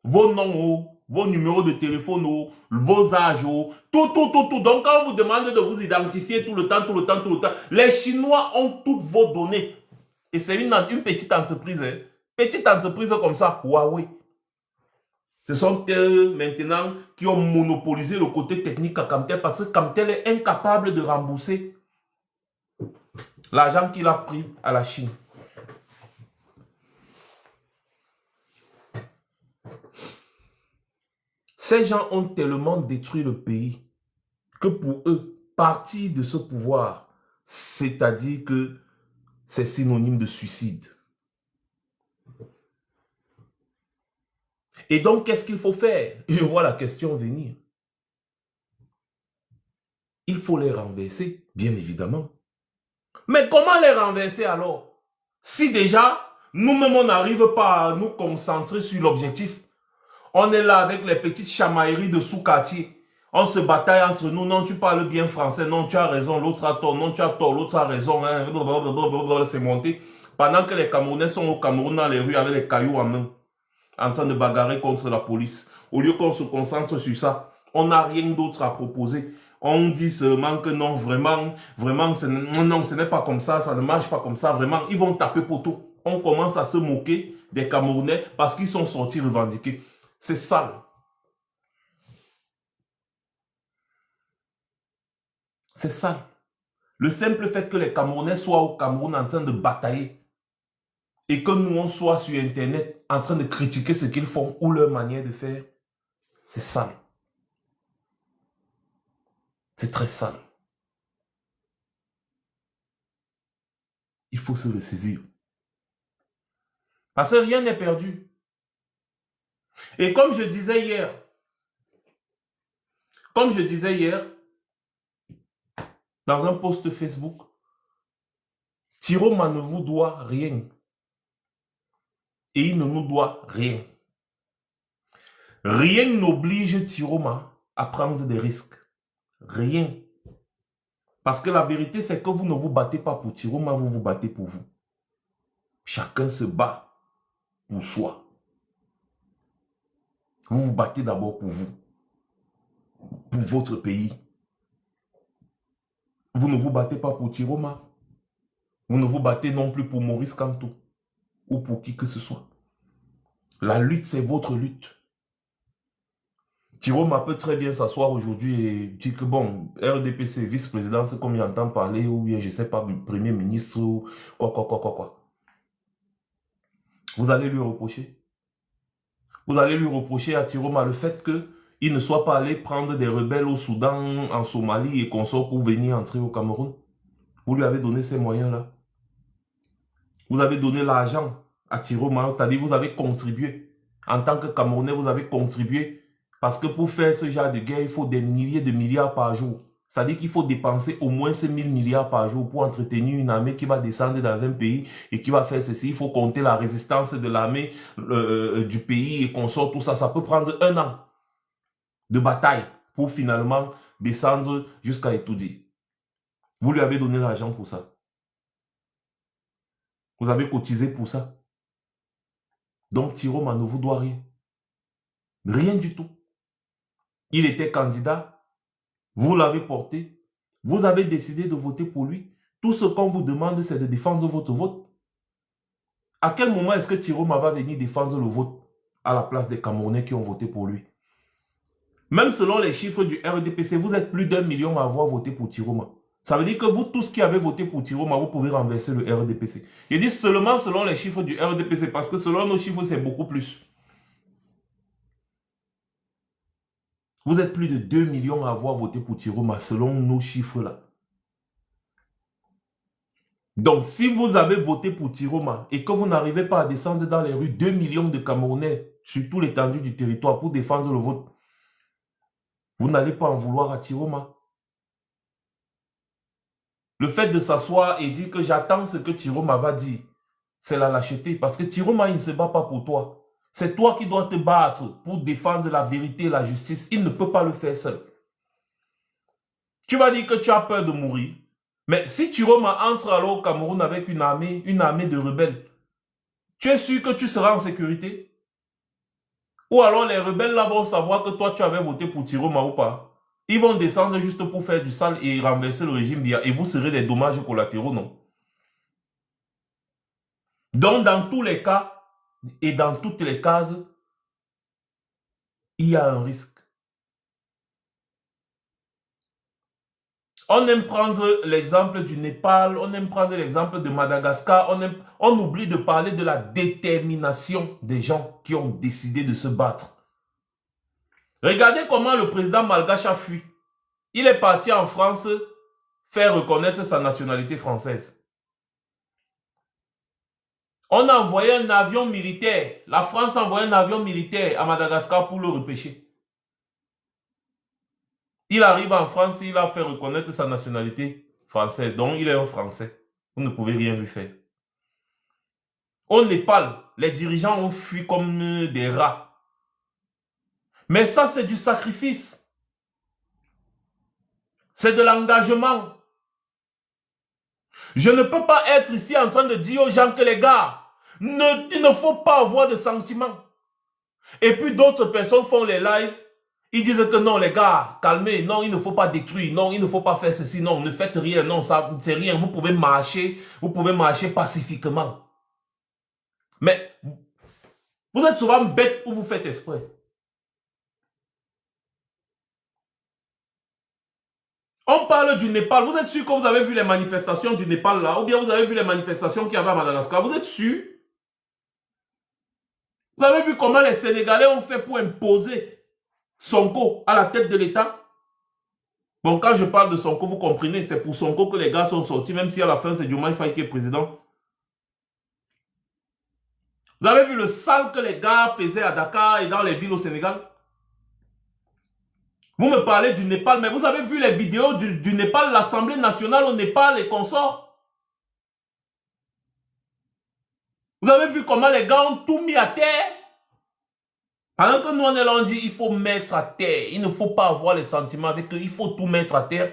Vos noms, vos numéros de téléphone, vos âges, tout. Donc, quand on vous demande de vous identifier tout le temps, les Chinois ont toutes vos données. Et c'est une petite entreprise, hein. Petite entreprise comme ça, Huawei. Ce sont eux maintenant qui ont monopolisé le côté technique à Camtel parce que Camtel est incapable de rembourser l'argent qu'il a pris à la Chine. Ces gens ont tellement détruit le pays que pour eux, partir de ce pouvoir, c'est-à-dire que c'est synonyme de suicide. Et donc, qu'est-ce qu'il faut faire? Je vois la question venir. Il faut les renverser, bien évidemment. Mais comment les renverser alors? Si déjà, nous-mêmes, on n'arrive pas à nous concentrer sur l'objectif. On est là avec les petites chamailleries de sous-quartier. On se bataille entre nous. Non, tu parles bien français. Non, tu as raison. L'autre a tort. Non, tu as tort. L'autre a raison. C'est monté. Pendant que les Camerounais sont au Cameroun dans les rues avec les cailloux en main, en train de bagarrer contre la police. Au lieu qu'on se concentre sur ça, on n'a rien d'autre à proposer. On dit seulement que non, vraiment, non, ce n'est pas comme ça, ça ne marche pas comme ça, vraiment, ils vont taper poteau. On commence à se moquer des Camerounais parce qu'ils sont sortis revendiquer. C'est sale. C'est sale. Le simple fait que les Camerounais soient au Cameroun en train de batailler et que nous, on soit sur Internet en train de critiquer ce qu'ils font ou leur manière de faire, c'est sale. C'est très sale. Il faut se le saisir. Parce que rien n'est perdu. Et comme je disais hier, dans un post Facebook, Tiroma ne vous doit rien. Et il ne nous doit rien. Rien n'oblige Tiroma à prendre des risques. Rien. Parce que la vérité, c'est que vous ne vous battez pas pour Tiroma, vous vous battez pour vous. Chacun se bat pour soi. Vous vous battez d'abord pour vous. Pour votre pays. Vous ne vous battez pas pour Tiroma. Vous ne vous battez non plus pour Maurice Kamto. Ou pour qui que ce soit. La lutte, c'est votre lutte. Tiroma peut très bien s'asseoir aujourd'hui et dire que bon, RDPC, vice-président, c'est comme il entend parler, ou bien je ne sais pas, premier ministre, ou quoi. Vous allez lui reprocher. Vous allez lui reprocher à Tiroma le fait qu'il ne soit pas allé prendre des rebelles au Soudan, en Somalie et consorts pour venir entrer au Cameroun. Vous lui avez donné ces moyens-là. Vous avez donné l'argent à Tiroma, c'est-à-dire vous avez contribué. En tant que Camerounais, vous avez contribué. Parce que pour faire ce genre de guerre, il faut des milliers de milliards par jour. C'est-à-dire qu'il faut dépenser au moins ces 1000 milliards par jour pour entretenir une armée qui va descendre dans un pays et qui va faire ceci. Il faut compter la résistance de l'armée du pays et consort, tout ça. Ça peut prendre 1 an de bataille pour finalement descendre jusqu'à Etoudi. Vous lui avez donné l'argent pour ça. Vous avez cotisé pour ça. Donc Tiroma ne vous doit rien. Rien du tout. Il était candidat, vous l'avez porté, vous avez décidé de voter pour lui. Tout ce qu'on vous demande, c'est de défendre votre vote. À quel moment est-ce que Tiroma va venir défendre le vote à la place des Camerounais qui ont voté pour lui? Même selon les chiffres du RDPC, vous êtes plus d'1 million à avoir voté pour Tiroma. Ça veut dire que vous tous qui avez voté pour Tiroma, vous pouvez renverser le RDPC. Je dis seulement selon les chiffres du RDPC, parce que selon nos chiffres, c'est beaucoup plus. Vous êtes plus de 2 millions à avoir voté pour Tiroma, selon nos chiffres-là. Donc, si vous avez voté pour Tiroma et que vous n'arrivez pas à descendre dans les rues 2 millions de Camerounais sur tout l'étendue du territoire pour défendre le vote, vous n'allez pas en vouloir à Tiroma. Le fait de s'asseoir et dire que j'attends ce que Tiroma va dire, c'est la lâcheté. Parce que Tiroma, il ne se bat pas pour toi. C'est toi qui dois te battre pour défendre la vérité et la justice. Il ne peut pas le faire seul. Tu vas dire que tu as peur de mourir. Mais si Tiroma entre alors au Cameroun avec une armée de rebelles, tu es sûr que tu seras en sécurité? Ou alors les rebelles là vont savoir que toi tu avais voté pour Tiroma ou pas? Ils vont descendre juste pour faire du sale et renverser le régime Biya. Et vous serez des dommages collatéraux, non? Donc dans tous les cas et dans toutes les cases, il y a un risque. On aime prendre l'exemple du Népal, on aime prendre l'exemple de Madagascar, on oublie de parler de la détermination des gens qui ont décidé de se battre. Regardez comment le président malgache a fui. Il est parti en France faire reconnaître sa nationalité française. On a envoyé un avion militaire, la France a envoyé un avion militaire à Madagascar pour le repêcher. Il arrive en France, il a fait reconnaître sa nationalité française. Donc, il est un Français. Vous ne pouvez rien lui faire. Au Népal, les dirigeants ont fui comme des rats. Mais ça, c'est du sacrifice. C'est de l'engagement. Je ne peux pas être ici en train de dire aux gens que les gars, il ne faut pas avoir de sentiments. Et puis d'autres personnes font les lives. Ils disent que non, les gars, calmez, non, il ne faut pas détruire, non, il ne faut pas faire ceci, non, ne faites rien, non, ça, c'est rien, vous pouvez marcher pacifiquement. Mais, vous êtes souvent bête ou vous faites exprès. On parle du Népal, vous êtes sûr que vous avez vu les manifestations du Népal là, ou bien vous avez vu les manifestations qu'il y avait à Madagascar, vous êtes sûr? Vous avez vu comment les Sénégalais ont fait pour imposer Sonko à la tête de l'État? Bon, quand je parle de Sonko, vous comprenez, c'est pour Sonko que les gars sont sortis, même si à la fin, c'est Diomaye Faye qui est président. Vous avez vu le sale que les gars faisaient à Dakar et dans les villes au Sénégal? Vous me parlez du Népal, mais vous avez vu les vidéos du Népal, l'Assemblée nationale au Népal et consorts? Vous avez vu comment les gars ont tout mis à terre? Pendant que nous, on est là, on dit il faut mettre à terre. Il ne faut pas avoir les sentiments avec eux. Il faut tout mettre à terre.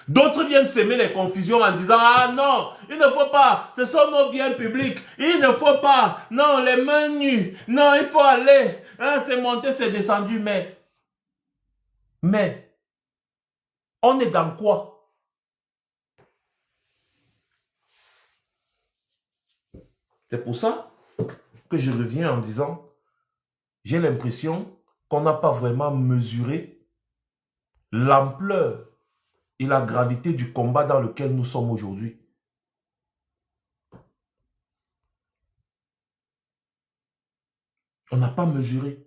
D'autres viennent s'aimer les confusions en disant ah non, il ne faut pas. Ce sont nos biens publics. Il ne faut pas. Non, les mains nues. Non, il faut aller. Hein, c'est monté, c'est descendu. Mais, on est dans quoi? C'est pour ça que je reviens en disant j'ai l'impression qu'on n'a pas vraiment mesuré l'ampleur et la gravité du combat dans lequel nous sommes aujourd'hui. On n'a pas mesuré.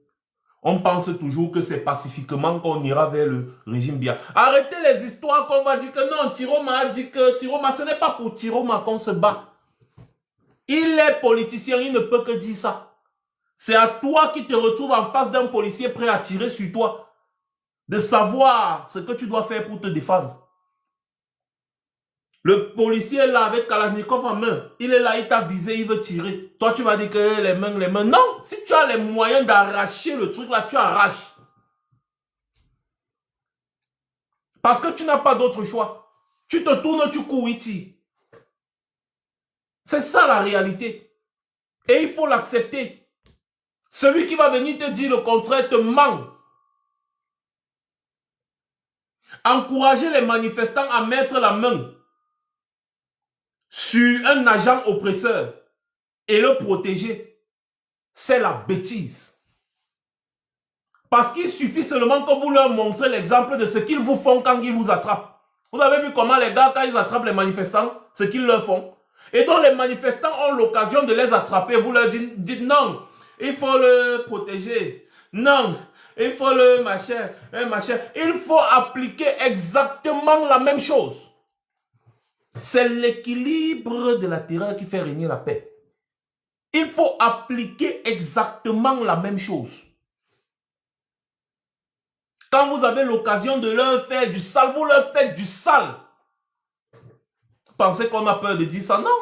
On pense toujours que c'est pacifiquement qu'on ira vers le régime Biya. Arrêtez les histoires qu'on va dire que non, Tiroma a dit que Tiroma, ce n'est pas pour Tiroma qu'on se bat. Il est politicien, il ne peut que dire ça. C'est à toi qui te retrouves en face d'un policier prêt à tirer sur toi, de savoir ce que tu dois faire pour te défendre. Le policier est là avec Kalachnikov en main. Il est là, il t'a visé, il veut tirer. Toi, tu vas dire que les mains, les mains. Non, si tu as les moyens d'arracher le truc là, tu arraches. Parce que tu n'as pas d'autre choix. Tu te tournes, tu cours, il tire. C'est ça la réalité. Et il faut l'accepter. Celui qui va venir te dire le contraire te ment. Encourager les manifestants à mettre la main sur un agent oppresseur et le protéger, c'est la bêtise. Parce qu'il suffit seulement que vous leur montrez l'exemple de ce qu'ils vous font quand ils vous attrapent. Vous avez vu comment les gars, quand ils attrapent les manifestants, ce qu'ils leur font. Et donc les manifestants ont l'occasion de les attraper. Vous leur dites non, il faut le protéger. Non, il faut le machin, machin. Il faut appliquer exactement la même chose. C'est l'équilibre de la terreur qui fait régner la paix. Il faut appliquer exactement la même chose. Quand vous avez l'occasion de leur faire du sale, vous leur faites du sale. Pensez qu'on a peur de dire ça? Non.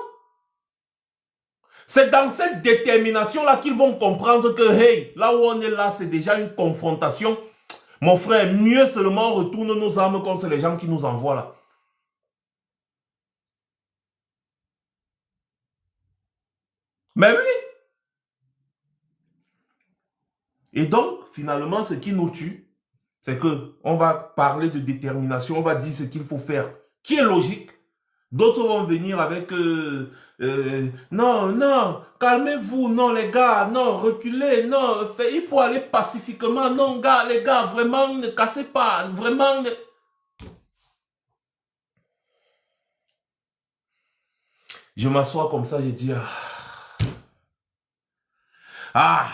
C'est dans cette détermination-là qu'ils vont comprendre que, hey, là où on est là, c'est déjà une confrontation. Mon frère, mieux seulement on retourne nos armes contre les gens qui nous envoient là. Mais oui. Et donc, finalement, ce qui nous tue, c'est qu'on va parler de détermination, on va dire ce qu'il faut faire, qui est logique. D'autres vont venir avec non, non, calmez-vous, non les gars, non, reculez, non, il faut aller pacifiquement, non gars, les gars, vraiment ne cassez pas, vraiment ne... Je m'assois comme ça, je dis ah.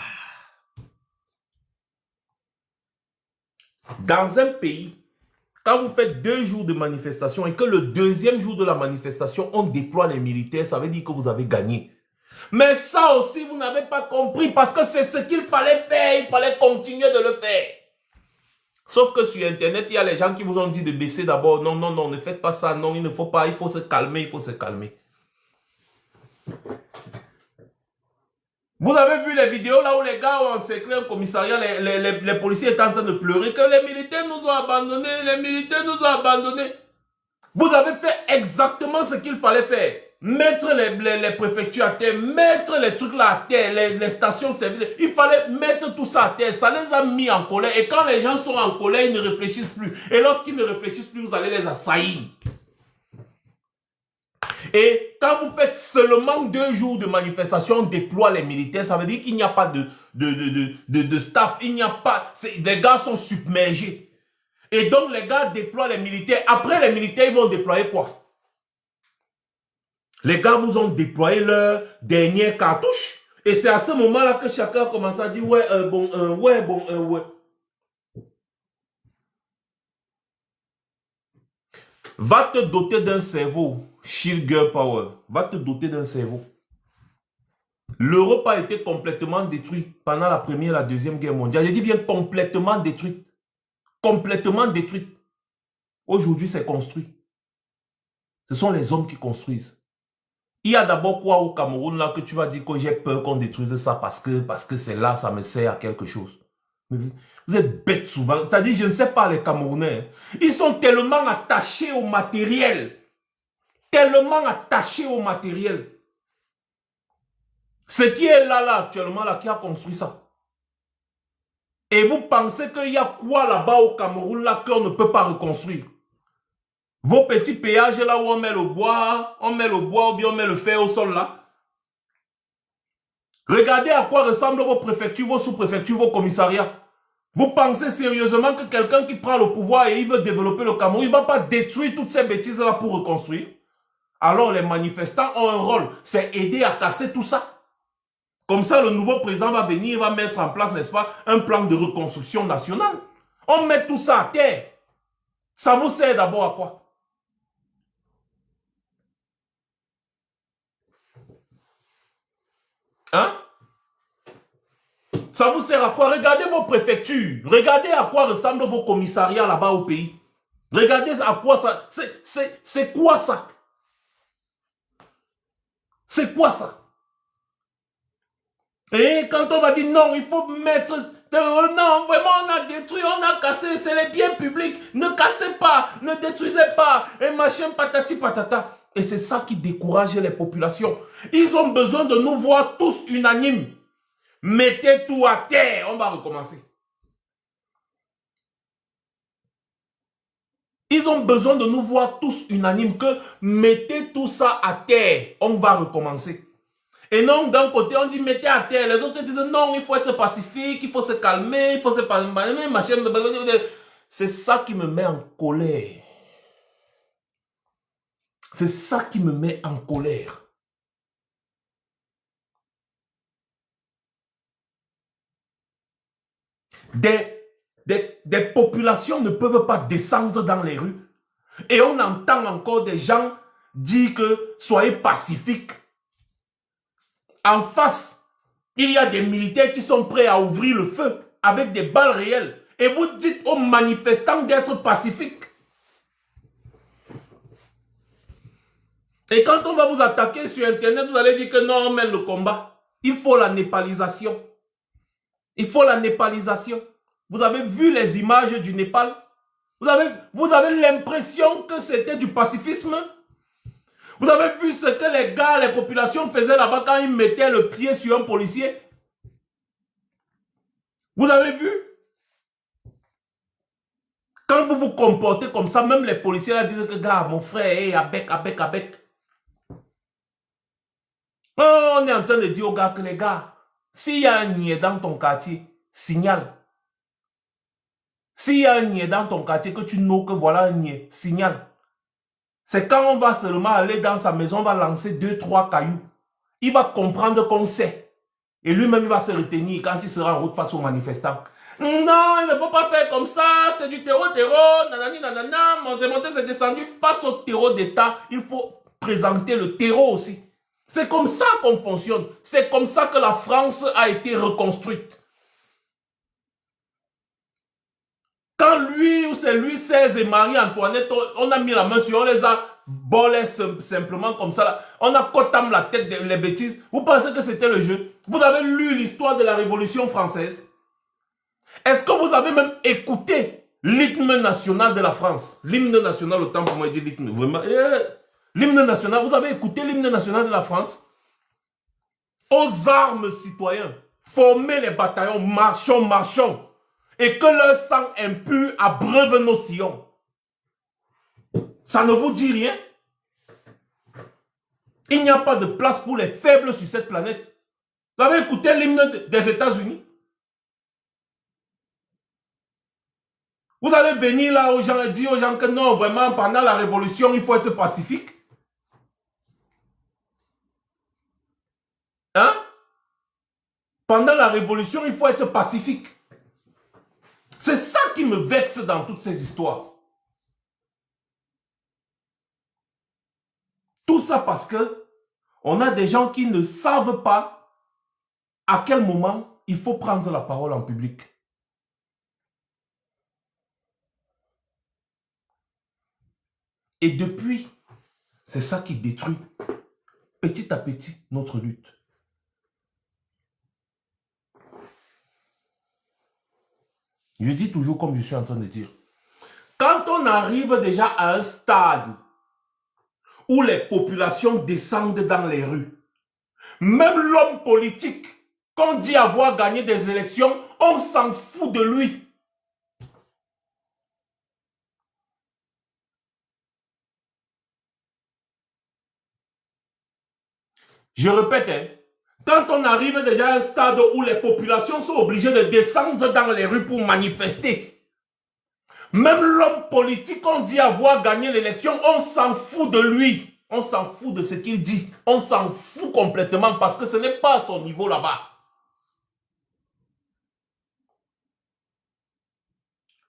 Dans un pays, quand vous faites 2 jours de manifestation et que le 2e jour de la manifestation, on déploie les militaires, ça veut dire que vous avez gagné. Mais ça aussi, vous n'avez pas compris parce que c'est ce qu'il fallait faire, il fallait continuer de le faire. Sauf que sur Internet, il y a les gens qui vous ont dit de baisser d'abord. Non, non, non, ne faites pas ça, non, il ne faut pas, il faut se calmer, il faut se calmer. Vous avez vu les vidéos là où les gars ont encerclé un commissariat, les policiers étaient en train de pleurer que les militaires nous ont abandonnés, les militaires nous ont abandonnés. Vous avez fait exactement ce qu'il fallait faire. Mettre les préfectures à terre, mettre les trucs là à terre, les stations services. Il fallait mettre tout ça à terre. Ça les a mis en colère. Et quand les gens sont en colère, ils ne réfléchissent plus. Et lorsqu'ils ne réfléchissent plus, vous allez les assaillir. Et quand vous faites seulement 2 jours de manifestation, on déploie les militaires, ça veut dire qu'il n'y a pas de staff, il n'y a pas... Les gars sont submergés. Et donc les gars déploient les militaires. Après les militaires, ils vont déployer quoi? Les gars vous ont déployé leur dernière cartouche. Et c'est à ce moment-là que chacun commence à dire, ouais, ouais. Va te doter d'un cerveau, Shield Girl Power. Va te doter d'un cerveau. L'Europe a été complètement détruite pendant la première et la deuxième guerre mondiale. Je dis bien complètement détruite. Complètement détruite. Aujourd'hui, c'est construit. Ce sont les hommes qui construisent. Il y a d'abord quoi au Cameroun là que tu vas dire que j'ai peur qu'on détruise ça parce que c'est là, ça me sert à quelque chose. Vous êtes bêtes souvent. C'est-à-dire, je ne sais pas les Camerounais. Ils sont tellement attachés au matériel. Tellement attachés au matériel. Ce qui est là actuellement, là, qui a construit ça. Et vous pensez qu'il y a quoi là-bas au Cameroun là qu'on ne peut pas reconstruire? Vos petits péages là où on met le bois ou bien on met le fer au sol là. Regardez à quoi ressemblent vos préfectures, vos sous-préfectures, vos commissariats. Vous pensez sérieusement que quelqu'un qui prend le pouvoir et il veut développer le Cameroun, il ne va pas détruire toutes ces bêtises là pour reconstruire? Alors les manifestants ont un rôle, c'est aider à casser tout ça. Comme ça, le nouveau président va venir, va mettre en place, n'est-ce pas, un plan de reconstruction nationale. On met tout ça à terre. Ça vous sert d'abord à quoi? Hein? Ça vous sert à quoi? Regardez vos préfectures. Regardez à quoi ressemblent vos commissariats là-bas au pays. Regardez à quoi ça... C'est quoi ça? C'est quoi ça? Et quand on va dire non, il faut mettre... Non, vraiment, on a détruit, on a cassé, c'est les biens publics. Ne cassez pas, ne détruisez pas. Et machin, patati patata. Et c'est ça qui décourage les populations. Ils ont besoin de nous voir tous unanimes. Mettez tout à terre. On va recommencer. Ils ont besoin de nous voir tous unanimes. Que mettez tout ça à terre. On va recommencer. Et non, d'un côté, on dit mettez à terre. Les autres disent non, il faut être pacifique, il faut se calmer, il faut se... C'est ça qui me met en colère. C'est ça qui me met en colère. Des populations ne peuvent pas descendre dans les rues. Et on entend encore des gens dire que soyez pacifiques. En face, il y a des militaires qui sont prêts à ouvrir le feu avec des balles réelles. Et vous dites aux manifestants d'être pacifiques. Et quand on va vous attaquer sur Internet, vous allez dire que non, on mène le combat. Il faut la népalisation. Il faut la népalisation. Vous avez vu les images du Népal? Vous avez l'impression que c'était du pacifisme? Vous avez vu ce que les gars, les populations faisaient là-bas quand ils mettaient le pied sur un policier? Vous avez vu? Quand vous vous comportez comme ça, même les policiers là disent que, gars, mon frère, hey, avec. Oh, on est en train de dire aux gars que les gars, s'il y a un niais dans ton quartier, signale. S'il y a un niais dans ton quartier, que tu know que voilà un niais, signale. C'est quand on va seulement aller dans sa maison, on va lancer 2-3 cailloux. Il va comprendre qu'on sait. Et lui-même, il va se retenir quand il sera en route face aux manifestants. Non, il ne faut pas faire comme ça, c'est du terreau, nanani, nanana, monté, c'est descendu. Face au terreau d'État, il faut présenter le terreau aussi. C'est comme ça qu'on fonctionne. C'est comme ça que la France a été reconstruite. Quand lui ou c'est Louis XVI et Marie-Antoinette, on a mis la main sur eux, on les a bolés simplement comme ça. Là. On a cotam la tête des bêtises. Vous pensez que c'était le jeu? Vous avez lu l'histoire de la Révolution française? Est-ce que vous avez même écouté l'hymne national de la France? L'hymne national, autant pour moi, je dis l'hymne, vraiment. L'hymne national, vous avez écouté l'hymne national de la France? Aux armes, citoyens, formez les bataillons, marchons. Et que leur sang impur abreuve nos sillons. Ça ne vous dit rien? Il n'y a pas de place pour les faibles sur cette planète. Vous avez écouté l'hymne des États-Unis? Vous allez venir là aux gens et dire aux gens que non, vraiment, pendant la révolution, il faut être pacifique. Hein? Pendant la révolution, il faut être pacifique. C'est ça qui me vexe dans toutes ces histoires. Tout ça parce que on a des gens qui ne savent pas à quel moment il faut prendre la parole en public. Et depuis, c'est ça qui détruit petit à petit notre lutte. Je dis toujours comme je suis en train de dire. Quand on arrive déjà à un stade où les populations descendent dans les rues, même l'homme politique qu'on dit avoir gagné des élections, on s'en fout de lui. Je répète, hein, quand on arrive déjà à un stade où les populations sont obligées de descendre dans les rues pour manifester, même l'homme politique qu'on dit avoir gagné l'élection, on s'en fout de lui. On s'en fout de ce qu'il dit. On s'en fout complètement parce que ce n'est pas à son niveau là-bas.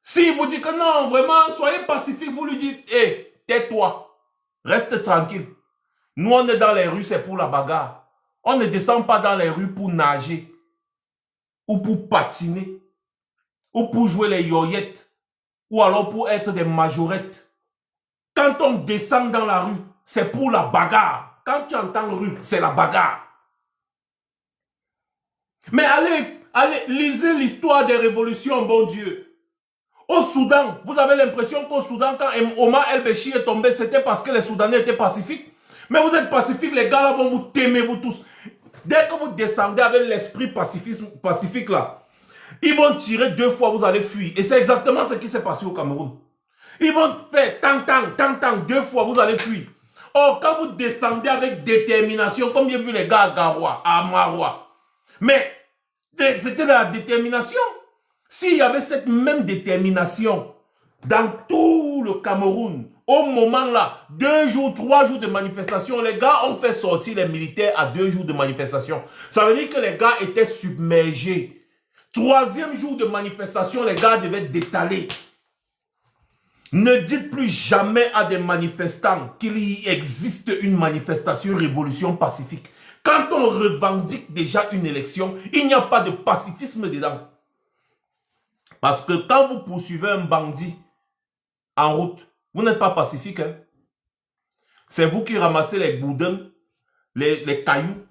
S'il vous dit que non, vraiment, soyez pacifique, vous lui dites, hé, tais-toi, reste tranquille. Nous, on est dans les rues, c'est pour la bagarre. On ne descend pas dans les rues pour nager, ou pour patiner, ou pour jouer les yoyettes, ou alors pour être des majorettes. Quand on descend dans la rue, c'est pour la bagarre. Quand tu entends rue, c'est la bagarre. Mais allez, lisez l'histoire des révolutions, bon Dieu. Au Soudan, vous avez l'impression qu'au Soudan, quand Omar el-Béchir est tombé, c'était parce que les Soudanais étaient pacifiques. Mais vous êtes pacifiques, les gars là vont vous t'aimer, vous tous. Dès que vous descendez avec l'esprit pacifique là, ils vont tirer 2 fois, vous allez fuir. Et c'est exactement ce qui s'est passé au Cameroun. Ils vont faire tang, 2 fois, vous allez fuir. Or, quand vous descendez avec détermination, comme j'ai vu les gars à Garoua, à Maroua, mais c'était la détermination. S'il y avait cette même détermination dans tout le Cameroun, au moment là, 2 jours, 3 jours de manifestation, les gars ont fait sortir les militaires à 2 jours de manifestation. Ça veut dire que les gars étaient submergés. 3e jour de manifestation, les gars devaient détaler. Ne dites plus jamais à des manifestants qu'il y existe une manifestation, une révolution pacifique. Quand on revendique déjà une élection, il n'y a pas de pacifisme dedans. Parce que quand vous poursuivez un bandit en route, vous n'êtes pas pacifique. Hein? C'est vous qui ramassez les boudins, les cailloux,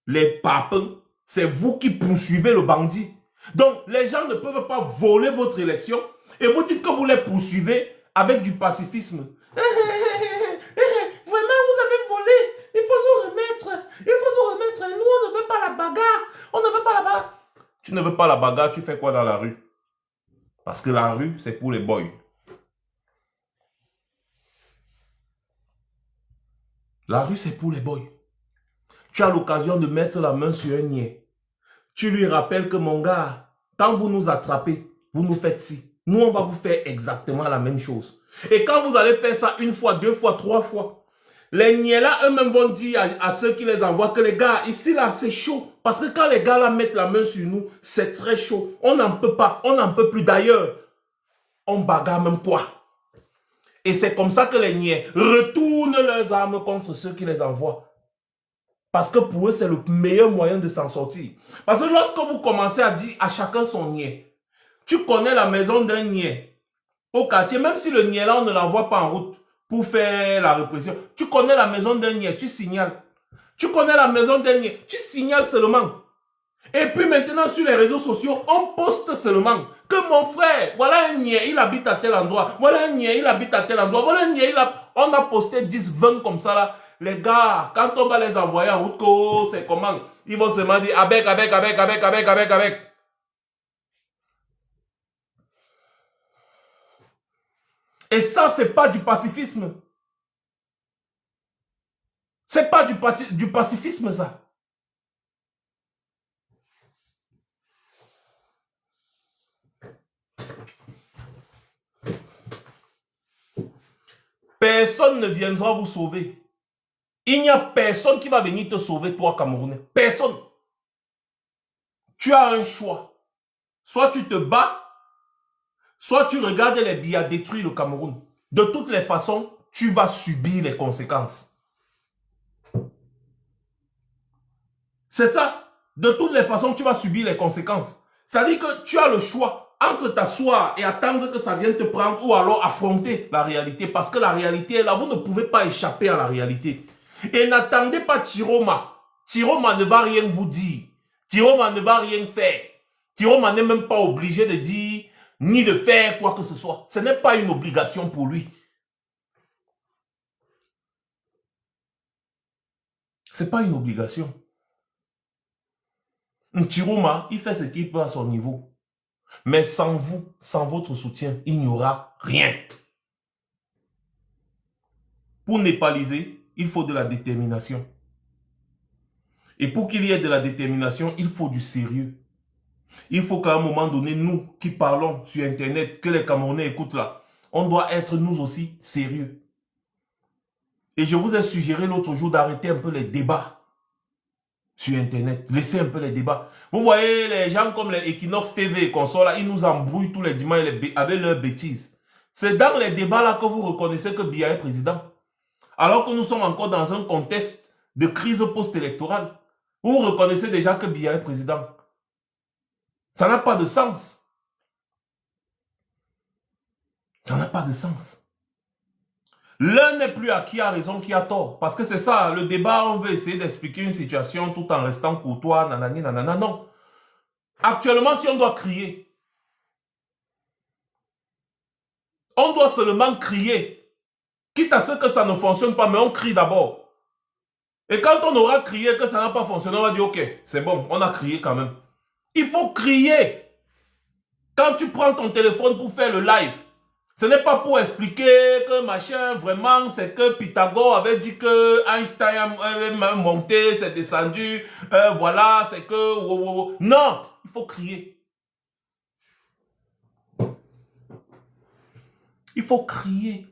les papins. C'est vous qui poursuivez le bandit. Donc, les gens ne peuvent pas voler votre élection et vous dites que vous les poursuivez avec du pacifisme. Vraiment, vous avez volé. Il faut nous remettre. Il faut nous remettre. Nous, on ne veut pas la bagarre. On ne veut pas la bagarre. Tu ne veux pas la bagarre, tu fais quoi dans la rue? Parce que la rue, c'est pour les boys. La rue, c'est pour les boys. Tu as l'occasion de mettre la main sur un niais. Tu lui rappelles que mon gars, quand vous nous attrapez, vous nous faites ci. Nous, on va vous faire exactement la même chose. Et quand vous allez faire ça une fois, deux fois, trois fois, les niais là, eux-mêmes vont dire à ceux qui les envoient que les gars, ici là, c'est chaud. Parce que quand les gars là mettent la main sur nous, c'est très chaud. On n'en peut pas, on n'en peut plus. D'ailleurs, on bagarre même quoi. Et c'est comme ça que les niais retournent leurs armes contre ceux qui les envoient. Parce que pour eux, c'est le meilleur moyen de s'en sortir. Parce que lorsque vous commencez à dire à chacun son niais, tu connais la maison d'un niais au quartier, même si le niais là, on ne l'envoie pas en route pour faire la répression. Tu connais la maison d'un niais, tu signales. Tu connais la maison d'un niais, tu signales seulement. Et puis maintenant, sur les réseaux sociaux, on poste seulement que mon frère, voilà un niais, il habite à tel endroit. Voilà un niais, il habite à tel endroit. Voilà un niais, on a posté 10, 20 comme ça là. Les gars, quand on va les envoyer en route, c'est comment? Ils vont seulement dire avec. Et ça, c'est pas du pacifisme. C'est pas du pacifisme, ça. Personne ne viendra vous sauver. Il n'y a personne qui va venir te sauver, toi, Camerounais. Personne. Tu as un choix. Soit tu te bats, soit tu regardes les Biya détruire le Cameroun. De toutes les façons, tu vas subir les conséquences. C'est ça. De toutes les façons, tu vas subir les conséquences. Ça veut dire que tu as le choix entre t'asseoir et attendre que ça vienne te prendre ou alors affronter la réalité. Parce que la réalité est là. Vous ne pouvez pas échapper à la réalité. Et n'attendez pas Tiroma. Tiroma ne va rien vous dire. Tiroma ne va rien faire. Tiroma n'est même pas obligé de dire ni de faire quoi que ce soit. Ce n'est pas une obligation pour lui. Ce n'est pas une obligation. Tiroma, il fait ce qu'il peut à son niveau. Mais sans vous, sans votre soutien, il n'y aura rien. Pour népaliser, il faut de la détermination. Et pour qu'il y ait de la détermination, il faut du sérieux. Il faut qu'à un moment donné, nous qui parlons sur Internet, que les Camerounais écoutent là, on doit être nous aussi sérieux. Et je vous ai suggéré l'autre jour d'arrêter un peu les débats sur Internet. Laissez un peu les débats. Vous voyez les gens comme les Equinox TV et consorts là, ils nous embrouillent tous les dimanches avec leurs bêtises. C'est dans les débats là que vous reconnaissez que Biya est président. Alors que nous sommes encore dans un contexte de crise post-électorale. Vous reconnaissez déjà que Biya est président. Ça n'a pas de sens. Ça n'a pas de sens. L'un n'est plus à qui a raison, qui a tort. Parce que c'est ça, le débat, on veut essayer d'expliquer une situation tout en restant courtois, nanani, nanana, non. Actuellement, si on doit crier, on doit seulement crier. Quitte à ce que ça ne fonctionne pas, mais on crie d'abord. Et quand on aura crié que ça n'a pas fonctionné, on va dire, ok, c'est bon, on a crié quand même. Il faut crier. Quand tu prends ton téléphone pour faire le live, ce n'est pas pour expliquer que machin, vraiment, c'est que Pythagore avait dit que Einstein a monté, c'est descendu, voilà, c'est que... Non, il faut crier. Il faut crier.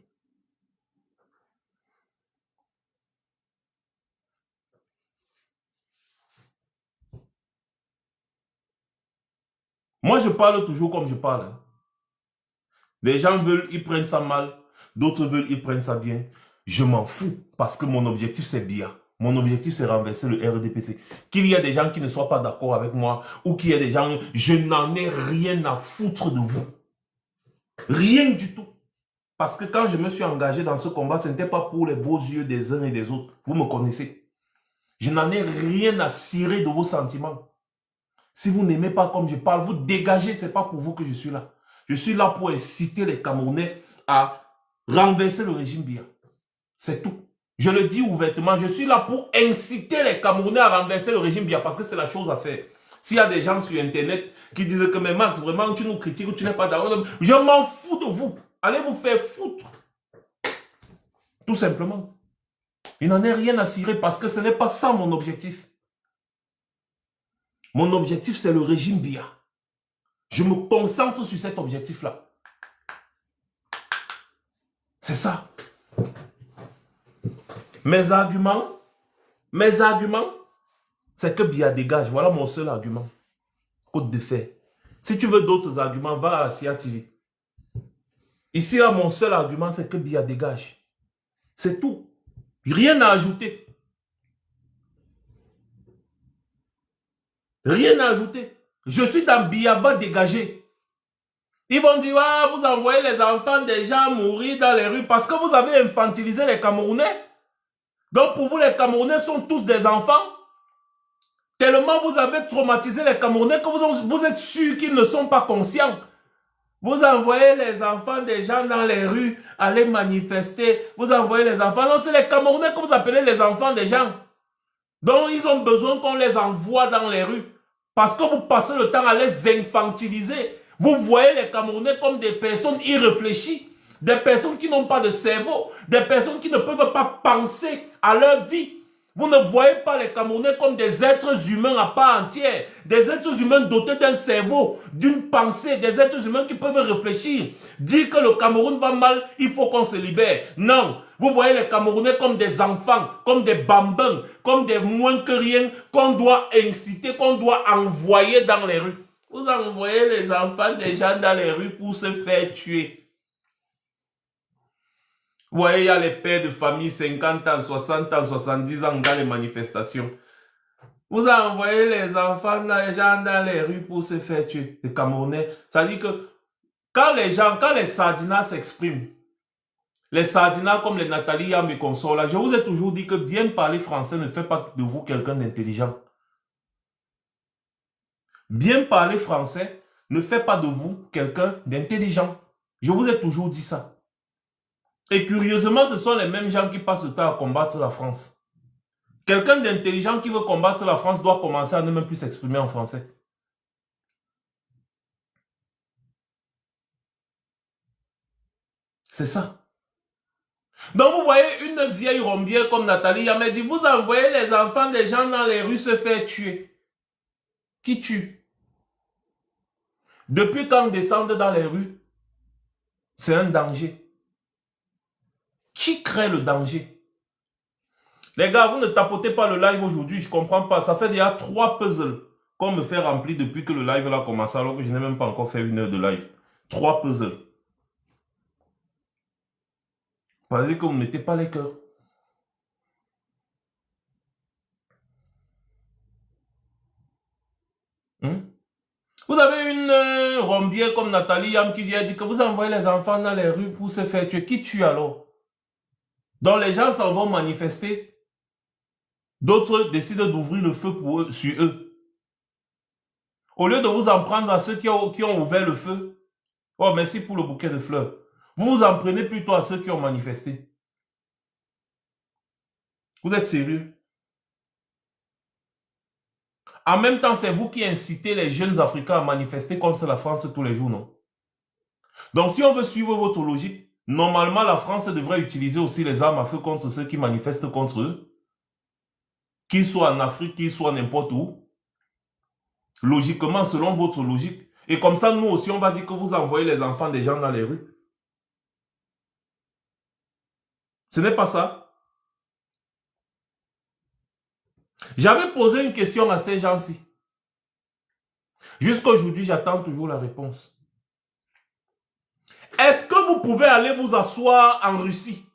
Moi, je parle toujours comme je parle. Les gens veulent, ils prennent ça mal. D'autres veulent, ils prennent ça bien. Je m'en fous parce que mon objectif, c'est Biya. Mon objectif, c'est renverser le RDPC. Qu'il y ait des gens qui ne soient pas d'accord avec moi ou qu'il y ait des gens... Je n'en ai rien à foutre de vous. Rien du tout. Parce que quand je me suis engagé dans ce combat, ce n'était pas pour les beaux yeux des uns et des autres. Vous me connaissez. Je n'en ai rien à cirer de vos sentiments. Si vous n'aimez pas comme je parle, vous dégagez. Ce n'est pas pour vous que je suis là. Je suis là pour inciter les Camerounais à renverser le régime Biya. C'est tout. Je le dis ouvertement, je suis là pour inciter les Camerounais à renverser le régime Biya parce que c'est la chose à faire. S'il y a des gens sur Internet qui disent que mais Max, vraiment, tu nous critiques ou tu n'es pas d'accord, je m'en fous de vous. Allez vous faire foutre. Tout simplement. Il n'en est rien à cirer parce que ce n'est pas ça mon objectif. Mon objectif, c'est le régime Biya. Je me concentre sur cet objectif-là. C'est ça. Mes arguments, c'est que Biya dégage. Voilà mon seul argument. Côte de fait. Si tu veux d'autres arguments, va à Sia TV. Ici, là, mon seul argument, c'est que Biya dégage. C'est tout. Rien à ajouter. Rien à ajouter. Je suis dans Biya, va dégager. Ils vont dire, ah, vous envoyez les enfants des gens mourir dans les rues parce que vous avez infantilisé les Camerounais. Donc pour vous, les Camerounais sont tous des enfants. Tellement vous avez traumatisé les Camerounais que vous êtes sûr qu'ils ne sont pas conscients. Vous envoyez les enfants des gens dans les rues, aller manifester. Vous envoyez les enfants. Non, c'est les Camerounais que vous appelez les enfants des gens. Donc ils ont besoin qu'on les envoie dans les rues. Parce que vous passez le temps à les infantiliser. Vous voyez les Camerounais comme des personnes irréfléchies. Des personnes qui n'ont pas de cerveau. Des personnes qui ne peuvent pas penser à leur vie. Vous ne voyez pas les Camerounais comme des êtres humains à part entière. Des êtres humains dotés d'un cerveau, d'une pensée. Des êtres humains qui peuvent réfléchir. Dire que le Cameroun va mal, il faut qu'on se libère. Non. Vous voyez les Camerounais comme des enfants, comme des bambins, comme des moins que rien qu'on doit inciter, qu'on doit envoyer dans les rues. Vous envoyez les enfants des gens dans les rues pour se faire tuer. Vous voyez, il y a les pères de famille, 50 ans, 60 ans, 70 ans dans les manifestations. Vous envoyez les enfants, les gens dans les rues pour se faire tuer. Les Camerounais, ça dit que quand les Sardinas s'expriment, les Sardinas comme les Nathalie Yamb et consorts là, je vous ai toujours dit que bien parler français ne fait pas de vous quelqu'un d'intelligent. Bien parler français ne fait pas de vous quelqu'un d'intelligent. Je vous ai toujours dit ça. Et curieusement, ce sont les mêmes gens qui passent le temps à combattre la France. Quelqu'un d'intelligent qui veut combattre la France doit commencer à ne même plus s'exprimer en français. C'est ça. Donc vous voyez une vieille rombière comme Nathalie Yamb dit, vous envoyez les enfants des gens dans les rues se faire tuer. Qui tue? Depuis quand descendre dans les rues, c'est un danger. Qui crée le danger? Les gars, vous ne tapotez pas le live aujourd'hui, je ne comprends pas. Ça fait déjà 3 puzzles qu'on me fait remplir depuis que le live a commencé, alors que je n'ai même pas encore fait 1 heure de live. 3 puzzles. Parce que vous ne mettez pas les cœurs. Vous avez une rombière comme Nathalie Yamb qui vient dire que vous envoyez les enfants dans les rues pour se faire tuer. Qui tue alors? Donc les gens s'en vont manifester. D'autres décident d'ouvrir le feu sur eux. Au lieu de vous en prendre à ceux qui ont ouvert le feu. Oh, merci pour le bouquet de fleurs. Vous vous en prenez plutôt à ceux qui ont manifesté. Vous êtes sérieux? En même temps, c'est vous qui incitez les jeunes Africains à manifester contre la France tous les jours, non? Donc, si on veut suivre votre logique, normalement, la France devrait utiliser aussi les armes à feu contre ceux qui manifestent contre eux. Qu'ils soient en Afrique, qu'ils soient n'importe où. Logiquement, selon votre logique. Et comme ça, nous aussi, on va dire que vous envoyez les enfants des gens dans les rues. Ce n'est pas ça. J'avais posé une question à ces gens-ci. Jusqu'à aujourd'hui, j'attends toujours la réponse. Est-ce que vous pouvez aller vous asseoir en Russie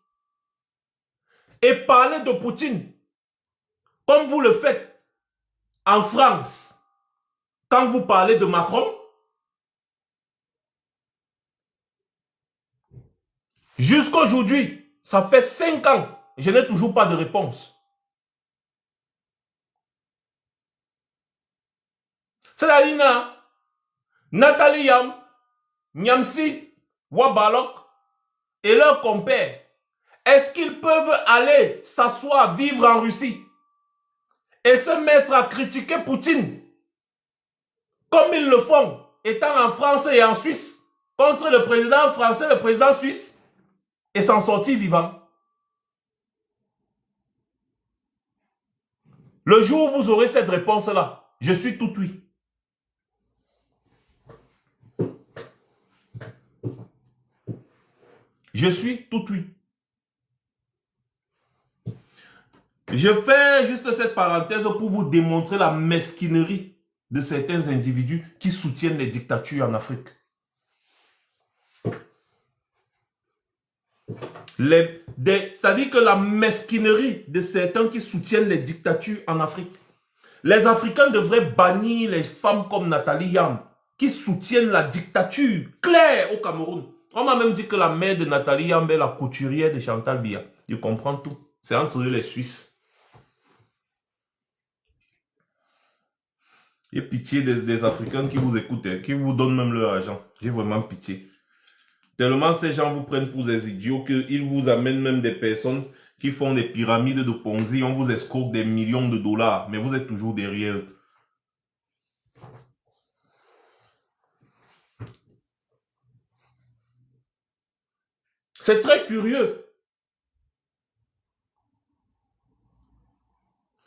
et parler de Poutine comme vous le faites en France quand vous parlez de Macron? Jusqu'aujourd'hui, ça fait 5 ans, je n'ai toujours pas de réponse. C'est-à-dire, Nathalie Yam, Nyamsi, Wabalok et leurs compères, est-ce qu'ils peuvent aller s'asseoir, vivre en Russie et se mettre à critiquer Poutine comme ils le font, étant en France et en Suisse, contre le président français, le président suisse, et s'en sortir vivant? Le jour où vous aurez cette réponse-là, je suis tout oui. Je suis tout oui. Je fais juste cette parenthèse pour vous démontrer la mesquinerie de certains individus qui soutiennent les dictatures en Afrique. C'est-à-dire que la mesquinerie de certains qui soutiennent les dictatures en Afrique. Les Africains devraient bannir les femmes comme Nathalie Yam, qui soutiennent la dictature claire au Cameroun. On m'a même dit que la mère de Nathalie Yam est la couturière de Chantal Biya. Je comprends tout. C'est entre eux les Suisses. J'ai pitié des Africains qui vous écoutent, qui vous donnent même leur argent. J'ai vraiment pitié. Tellement ces gens vous prennent pour des idiots qu'ils vous amènent même des personnes qui font des pyramides de Ponzi. On vous escroque des millions de dollars, mais vous êtes toujours derrière eux. C'est très curieux.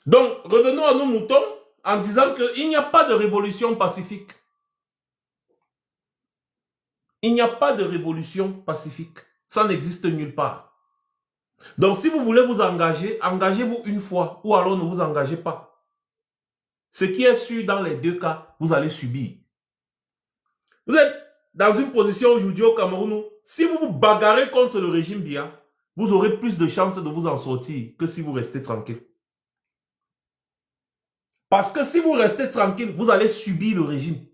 Donc, revenons à nos moutons en disant qu'il n'y a pas de révolution pacifique. Il n'y a pas de révolution pacifique. Ça n'existe nulle part. Donc, si vous voulez vous engager, engagez-vous une fois ou alors ne vous engagez pas. Ce qui est sûr dans les deux cas, vous allez subir. Vous êtes dans une position aujourd'hui au Cameroun, si vous vous bagarrez contre le régime Biya, vous aurez plus de chances de vous en sortir que si vous restez tranquille. Parce que si vous restez tranquille, vous allez subir le régime.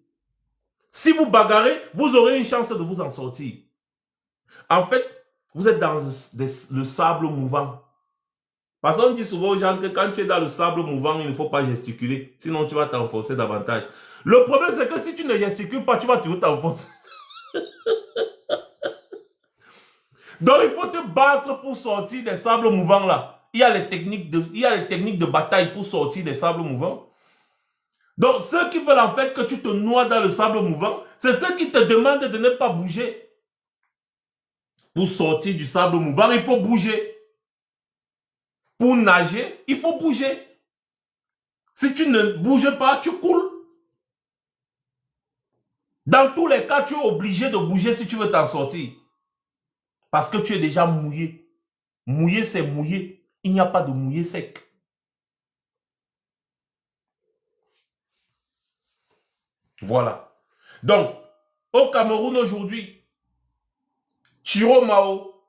Si vous bagarrez, vous aurez une chance de vous en sortir. En fait, vous êtes dans le sable mouvant. Parce qu'on dit souvent aux gens que quand tu es dans le sable mouvant, il ne faut pas gesticuler. Sinon, tu vas t'enfoncer davantage. Le problème, c'est que si tu ne gesticules pas, tu vas toujours t'enfoncer. Donc, il faut te battre pour sortir des sables mouvants là. Il y a les techniques de bataille pour sortir des sables mouvants. Donc, ceux qui veulent en fait que tu te noies dans le sable mouvant, c'est ceux qui te demandent de ne pas bouger. Pour sortir du sable mouvant, il faut bouger. Pour nager, il faut bouger. Si tu ne bouges pas, tu coules. Dans tous les cas, tu es obligé de bouger si tu veux t'en sortir. Parce que tu es déjà mouillé. Mouillé, c'est mouillé. Il n'y a pas de mouillé sec. Voilà. Donc, au Cameroun aujourd'hui, Tiro Mao,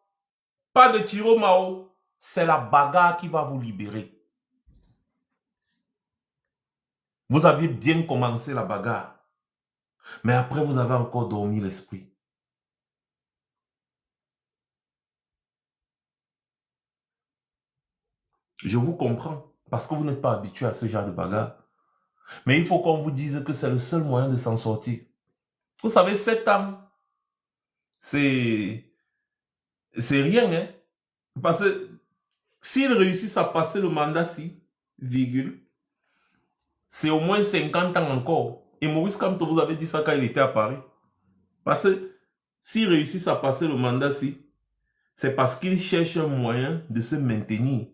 pas de Tiro Mao, c'est la bagarre qui va vous libérer. Vous avez bien commencé la bagarre. Mais après, vous avez encore dormi l'esprit. Je vous comprends, parce que vous n'êtes pas habitué à ce genre de bagarre. Mais il faut qu'on vous dise que c'est le seul moyen de s'en sortir. Vous savez, 7 ans, c'est rien, hein. Parce que s'ils réussissent à passer le mandat-ci, virgule, c'est au moins 50 ans encore. Et Maurice Kamto vous avez dit ça quand il était à Paris. Parce que s'ils réussissent à passer le mandat-ci, c'est parce qu'ils cherchent un moyen de se maintenir.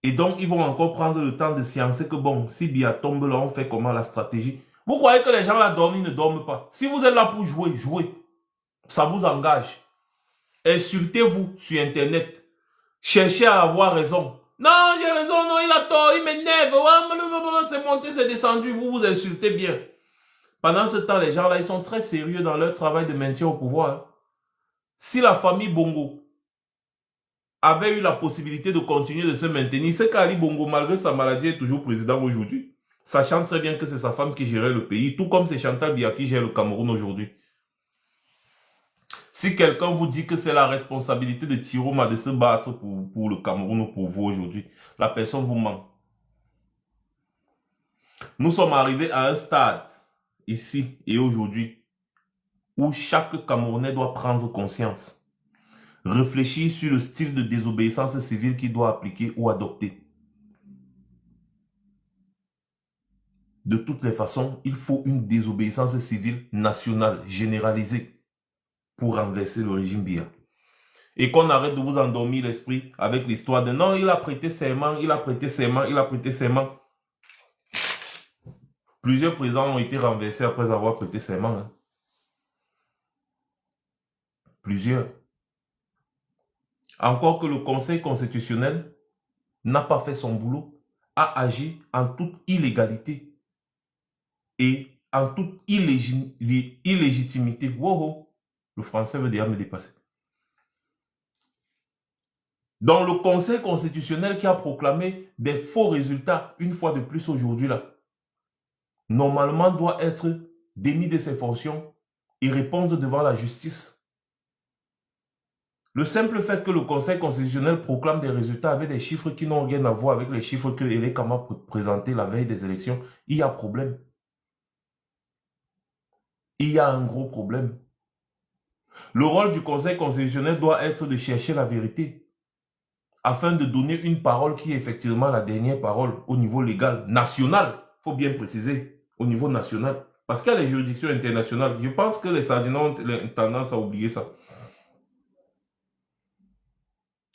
Et donc, ils vont encore prendre le temps de sciencer que bon, si Biya tombe là, on fait comment la stratégie. Vous croyez que les gens là dorment, ils ne dorment pas. Si vous êtes là pour jouer, jouez. Ça vous engage. Insultez-vous sur Internet. Cherchez à avoir raison. Non, j'ai raison, non, il a tort, il m'énerve. C'est monté, c'est descendu, vous vous insultez bien. Pendant ce temps, les gens là, ils sont très sérieux dans leur travail de maintien au pouvoir. Si la famille Bongo avait eu la possibilité de continuer de se maintenir, c'est qu'Ali Bongo, malgré sa maladie, est toujours président aujourd'hui. Sachant très bien que c'est sa femme qui gérait le pays, tout comme c'est Chantal Biya qui gère le Cameroun aujourd'hui. Si quelqu'un vous dit que c'est la responsabilité de Tiroma de se battre pour le Cameroun ou pour vous aujourd'hui, la personne vous ment. Nous sommes arrivés à un stade, ici et aujourd'hui, où chaque Camerounais doit prendre conscience, réfléchir sur le style de désobéissance civile qu'il doit appliquer ou adopter. De toutes les façons, il faut une désobéissance civile nationale, généralisée, pour renverser le régime Biya. Et qu'on arrête de vous endormir l'esprit avec l'histoire de non, il a prêté serment, il a prêté serment, il a prêté serment. Plusieurs présidents ont été renversés après avoir prêté serment. Hein. Plusieurs. Encore que le Conseil constitutionnel n'a pas fait son boulot, a agi en toute illégalité et en toute illégitimité. Wow, le français veut déjà me dépasser. Dans le Conseil constitutionnel qui a proclamé des faux résultats, une fois de plus aujourd'hui là, normalement doit être démis de ses fonctions et répondre devant la justice. Le simple fait que le Conseil constitutionnel proclame des résultats avec des chiffres qui n'ont rien à voir avec les chiffres que Elekama a présentés la veille des élections, il y a problème. Il y a un gros problème. Le rôle du Conseil constitutionnel doit être de chercher la vérité afin de donner une parole qui est effectivement la dernière parole au niveau légal, national, il faut bien préciser, au niveau national. Parce qu'il y a les juridictions internationales. Je pense que les Sardinais ont tendance à oublier ça.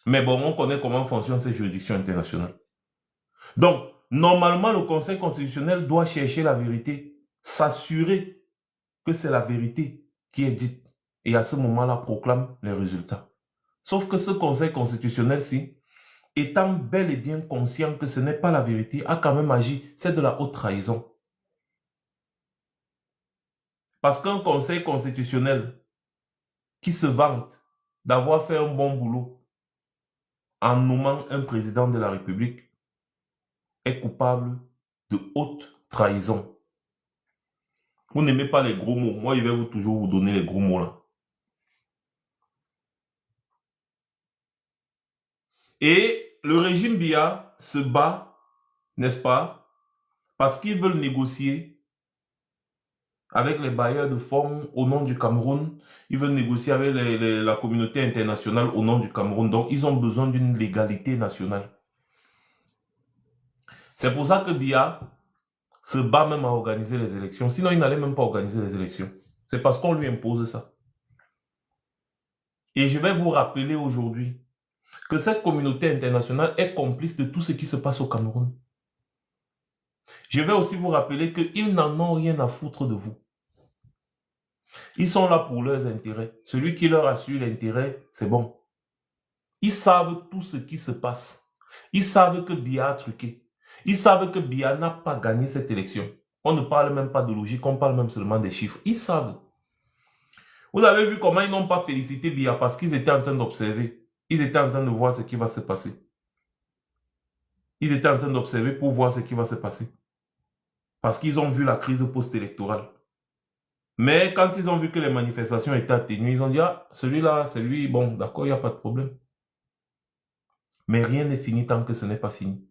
Mais bon, on connaît comment fonctionnent ces juridictions internationales. Donc, normalement, le Conseil constitutionnel doit chercher la vérité, s'assurer que c'est la vérité qui est dite. Et à ce moment-là, proclame les résultats. Sauf que ce Conseil constitutionnel-ci, étant bel et bien conscient que ce n'est pas la vérité, a quand même agi. C'est de la haute trahison. Parce qu'un Conseil constitutionnel qui se vante d'avoir fait un bon boulot en nommant un président de la République est coupable de haute trahison. Vous n'aimez pas les gros mots. Moi, je vais toujours vous donner les gros mots là. Et le régime Biya se bat, n'est-ce pas, parce qu'ils veulent négocier avec les bailleurs de fonds au nom du Cameroun. Ils veulent négocier avec la communauté internationale au nom du Cameroun. Donc, ils ont besoin d'une légalité nationale. C'est pour ça que Biya se bat même à organiser les élections. Sinon, il n'allait même pas organiser les élections. C'est parce qu'on lui impose ça. Et je vais vous rappeler aujourd'hui que cette communauté internationale est complice de tout ce qui se passe au Cameroun. Je vais aussi vous rappeler qu'ils n'en ont rien à foutre de vous. Ils sont là pour leurs intérêts. Celui qui leur assure l'intérêt, c'est bon. Ils savent tout ce qui se passe. Ils savent que Biya a truqué. Ils savent que Biya n'a pas gagné cette élection. On ne parle même pas de logique, on parle même seulement des chiffres. Ils savent. Vous avez vu comment ils n'ont pas félicité Biya parce qu'ils étaient en train d'observer. Ils étaient en train de voir ce qui va se passer. Ils étaient en train d'observer pour voir ce qui va se passer. Parce qu'ils ont vu la crise post-électorale. Mais quand ils ont vu que les manifestations étaient atténuées, ils ont dit, ah, celui-là, c'est lui, bon, d'accord, il n'y a pas de problème. Mais rien n'est fini tant que ce n'est pas fini.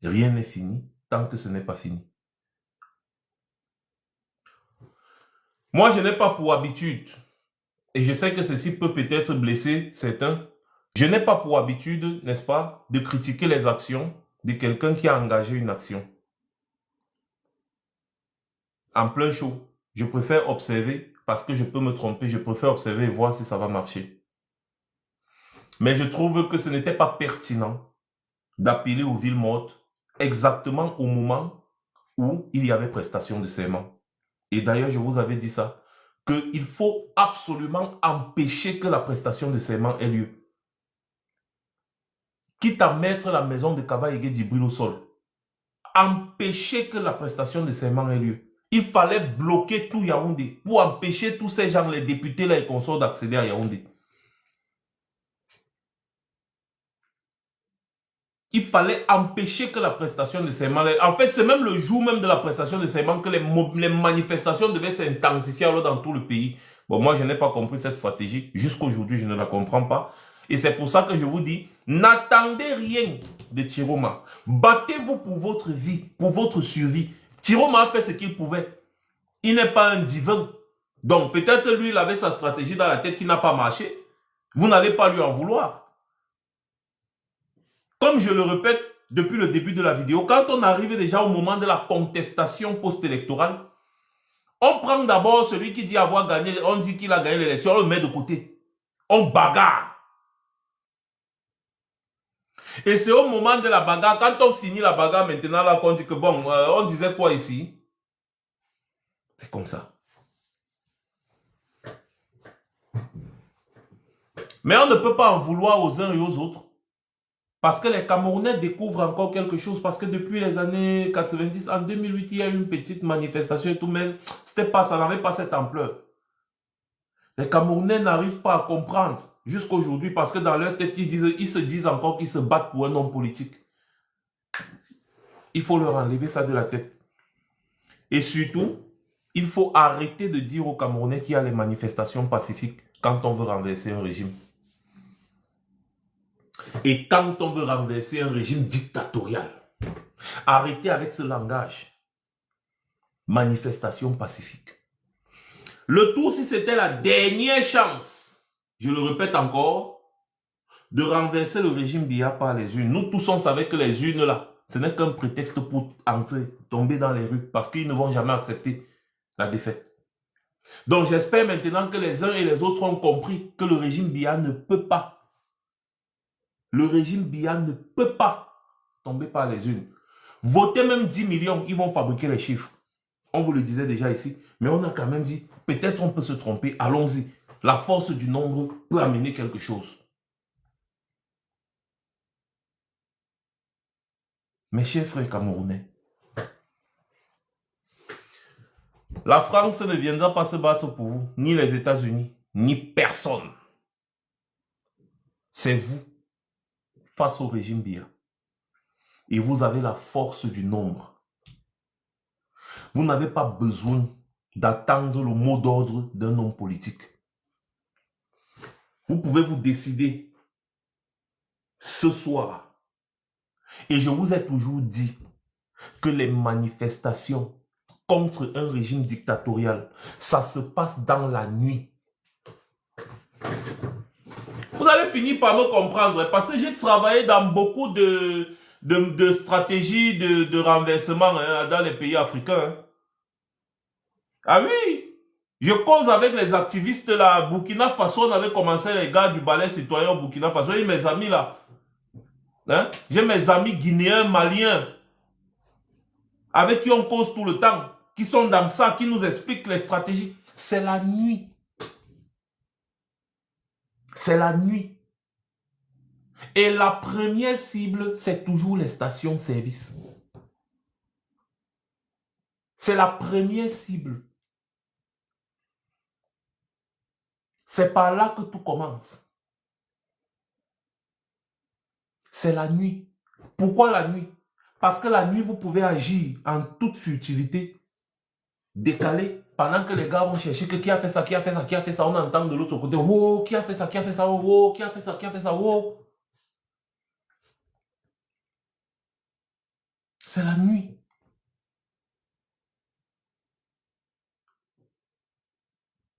Rien n'est fini tant que ce n'est pas fini. Moi, je n'ai pas pour habitude, et je sais que ceci peut peut-être blesser certains, je n'ai pas pour habitude, n'est-ce pas, de critiquer les actions de quelqu'un qui a engagé une action. En plein show, je préfère observer, parce que je peux me tromper, je préfère observer et voir si ça va marcher. Mais je trouve que ce n'était pas pertinent d'appeler aux villes mortes exactement au moment où il y avait prestation de serment. Et d'ailleurs, je vous avais dit ça, qu'il faut absolument empêcher que la prestation de serment ait lieu. Quitte à mettre la maison de Kava-Ege d'Ibril au sol. Empêcher que la prestation de serment ait lieu. Il fallait bloquer tout Yaoundé pour empêcher tous ces gens, les députés là et consorts, d'accéder à Yaoundé. il fallait empêcher que la prestation de serment... En fait, c'est même le jour même de la prestation de serment que les manifestations devaient s'intensifier dans tout le pays. Bon, moi, je n'ai pas compris cette stratégie. Jusqu'aujourd'hui, je ne la comprends pas. Et c'est pour ça que je vous dis, n'attendez rien de Chiroma. Battez-vous pour votre vie, pour votre survie. Chiroma a fait ce qu'il pouvait. Il n'est pas un divin. Donc, peut-être lui, il avait sa stratégie dans la tête qui n'a pas marché. Vous n'allez pas lui en vouloir. Comme je le répète depuis le début de la vidéo, quand on arrive déjà au moment de la contestation post-électorale, on prend d'abord celui qui dit avoir gagné, on dit qu'il a gagné l'élection, on le met de côté. On bagarre. Et c'est au moment de la bagarre, quand on finit la bagarre maintenant, là qu'on dit que bon, on disait quoi ici? C'est comme ça. Mais on ne peut pas en vouloir aux uns et aux autres. Parce que les Camerounais découvrent encore quelque chose. Parce que depuis les années 90, en 2008, il y a eu une petite manifestation et tout, mais ça n'avait pas cette ampleur. Les Camerounais n'arrivent pas à comprendre jusqu'à aujourd'hui parce que dans leur tête, ils se disent encore qu'ils se battent pour un homme politique. Il faut leur enlever ça de la tête. Et surtout, il faut arrêter de dire aux Camerounais qu'il y a les manifestations pacifiques quand on veut renverser un régime. Et quand on veut renverser un régime dictatorial, arrêtez avec ce langage. Manifestation pacifique. Le tout, si c'était la dernière chance, je le répète encore, de renverser le régime Biya par les urnes. Nous tous, on savait que les urnes là, ce n'est qu'un prétexte pour entrer, tomber dans les rues, parce qu'ils ne vont jamais accepter la défaite. Donc j'espère maintenant que les uns et les autres ont compris que le régime Biya ne peut pas. Le régime Biya ne peut pas tomber par les urnes. Voter même 10 millions, ils vont fabriquer les chiffres. On vous le disait déjà ici, mais on a quand même dit, peut-être on peut se tromper, allons-y. La force du nombre peut amener quelque chose. Mes chers frères camerounais, la France ne viendra pas se battre pour vous, ni les États-Unis, ni personne. C'est vous, face au régime Biya. Et vous avez la force du nombre. Vous n'avez pas besoin d'attendre le mot d'ordre d'un homme politique. Vous pouvez vous décider ce soir. Et je vous ai toujours dit que les manifestations contre un régime dictatorial, ça se passe dans la nuit. Vous allez finir par me comprendre parce que j'ai travaillé dans beaucoup de stratégies de renversement dans les pays africains. Ah oui, je cause avec les activistes là, Burkina Faso, on avait commencé les gars du ballet citoyen au Burkina Faso, et mes amis là. Hein? J'ai mes amis guinéens, maliens, avec qui on cause tout le temps, qui sont dans ça, qui nous expliquent les stratégies. C'est la nuit. C'est la nuit. Et la première cible, c'est toujours les stations-service. C'est la première cible. C'est par là que tout commence. C'est la nuit. Pourquoi la nuit? Parce que la nuit, vous pouvez agir en toute furtivité, décalé, pendant que les gars vont chercher que qui a fait ça, qui a fait ça, qui a fait ça. On entend de l'autre côté, oh, qui a fait ça, oh, qui a fait ça, qui a fait ça, oh. C'est la nuit.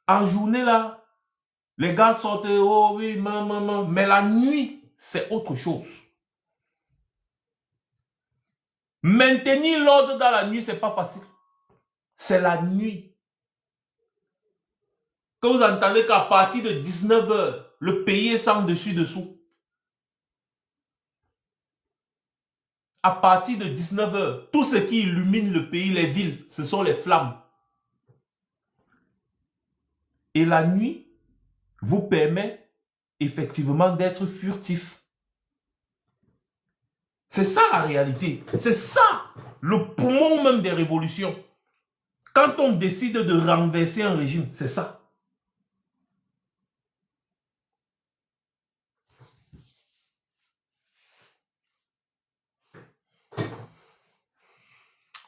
En journée, là, les gars sortent, oh oui, maman, mais la nuit, c'est autre chose. Maintenir l'ordre dans la nuit, c'est pas facile. C'est la nuit. Que vous entendez qu'à partir de 19 h, le pays est sans dessus-dessous. À partir de 19 h, tout ce qui illumine le pays, les villes, ce sont les flammes. Et la nuit vous permet effectivement d'être furtif. C'est ça la réalité. C'est ça le poumon même des révolutions. Quand on décide de renverser un régime, c'est ça.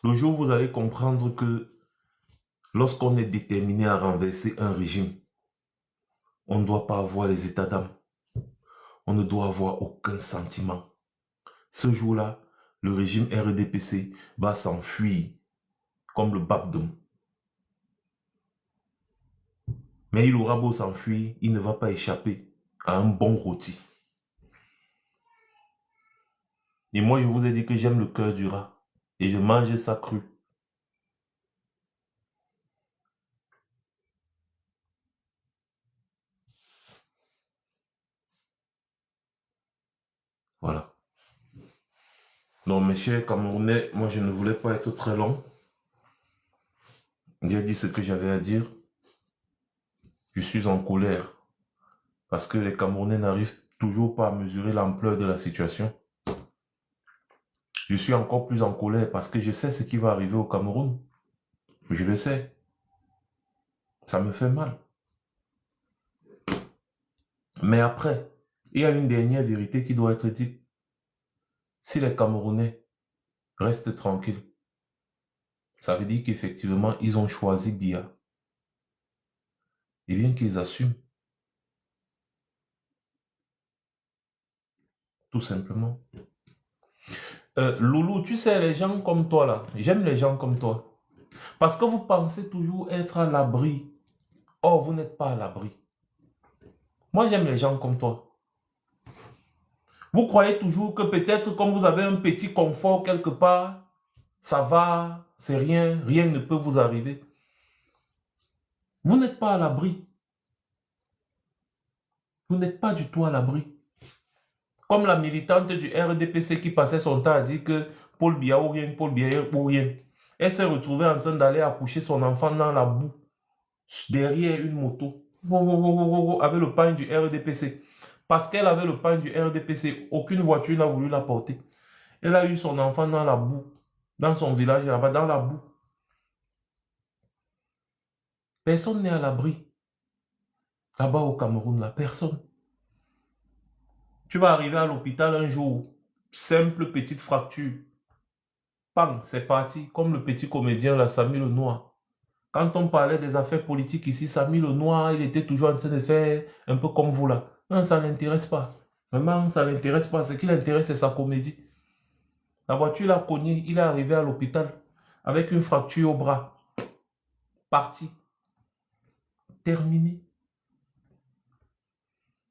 Le jour où vous allez comprendre que lorsqu'on est déterminé à renverser un régime, on ne doit pas avoir les états d'âme. On ne doit avoir aucun sentiment. Ce jour-là, le régime RDPC va s'enfuir comme le Babdom. Mais il aura beau s'enfuir, il ne va pas échapper à un bon rôti. Et moi, je vous ai dit que j'aime le cœur du rat. Et je mange ça cru. Voilà. Donc, mes chers Camerounais, moi, je ne voulais pas être très long. J'ai dit ce que j'avais à dire. Je suis en colère. Parce que les Camerounais n'arrivent toujours pas à mesurer l'ampleur de la situation. Je suis encore plus en colère parce que je sais ce qui va arriver au Cameroun. Je le sais. Ça me fait mal. Mais après, il y a une dernière vérité qui doit être dite. Si les Camerounais restent tranquilles, ça veut dire qu'effectivement, ils ont choisi Biya. Et bien qu'ils assument. Tout simplement. Loulou, tu sais, les gens comme toi là, j'aime les gens comme toi. Parce que vous pensez toujours être à l'abri. Or, vous n'êtes pas à l'abri. Moi, j'aime les gens comme toi. Vous croyez toujours que peut-être comme vous avez un petit confort quelque part, ça va, c'est rien, rien ne peut vous arriver. Vous n'êtes pas à l'abri. Vous n'êtes pas du tout à l'abri. Comme la militante du RDPC qui passait son temps à dire que Paul Biya ou rien, Paul Biya ou rien. Elle s'est retrouvée en train d'aller accoucher son enfant dans la boue, derrière une moto, avec le pain du RDPC. Parce qu'elle avait le pain du RDPC, aucune voiture n'a voulu la porter. Elle a eu son enfant dans la boue, dans son village là-bas, dans la boue. Personne n'est à l'abri. Là-bas au Cameroun, là, personne. Tu vas arriver à l'hôpital un jour, simple petite fracture. Bang, c'est parti. Comme le petit comédien là, Samy Lenoir. Quand on parlait des affaires politiques ici, Samy Lenoir, il était toujours en train de faire un peu comme vous là. Non, ça ne l'intéresse pas. Vraiment, ça ne l'intéresse pas. Ce qui l'intéresse, c'est sa comédie. La voiture l'a cogné, il est arrivé à l'hôpital avec une fracture au bras. Parti. Terminé.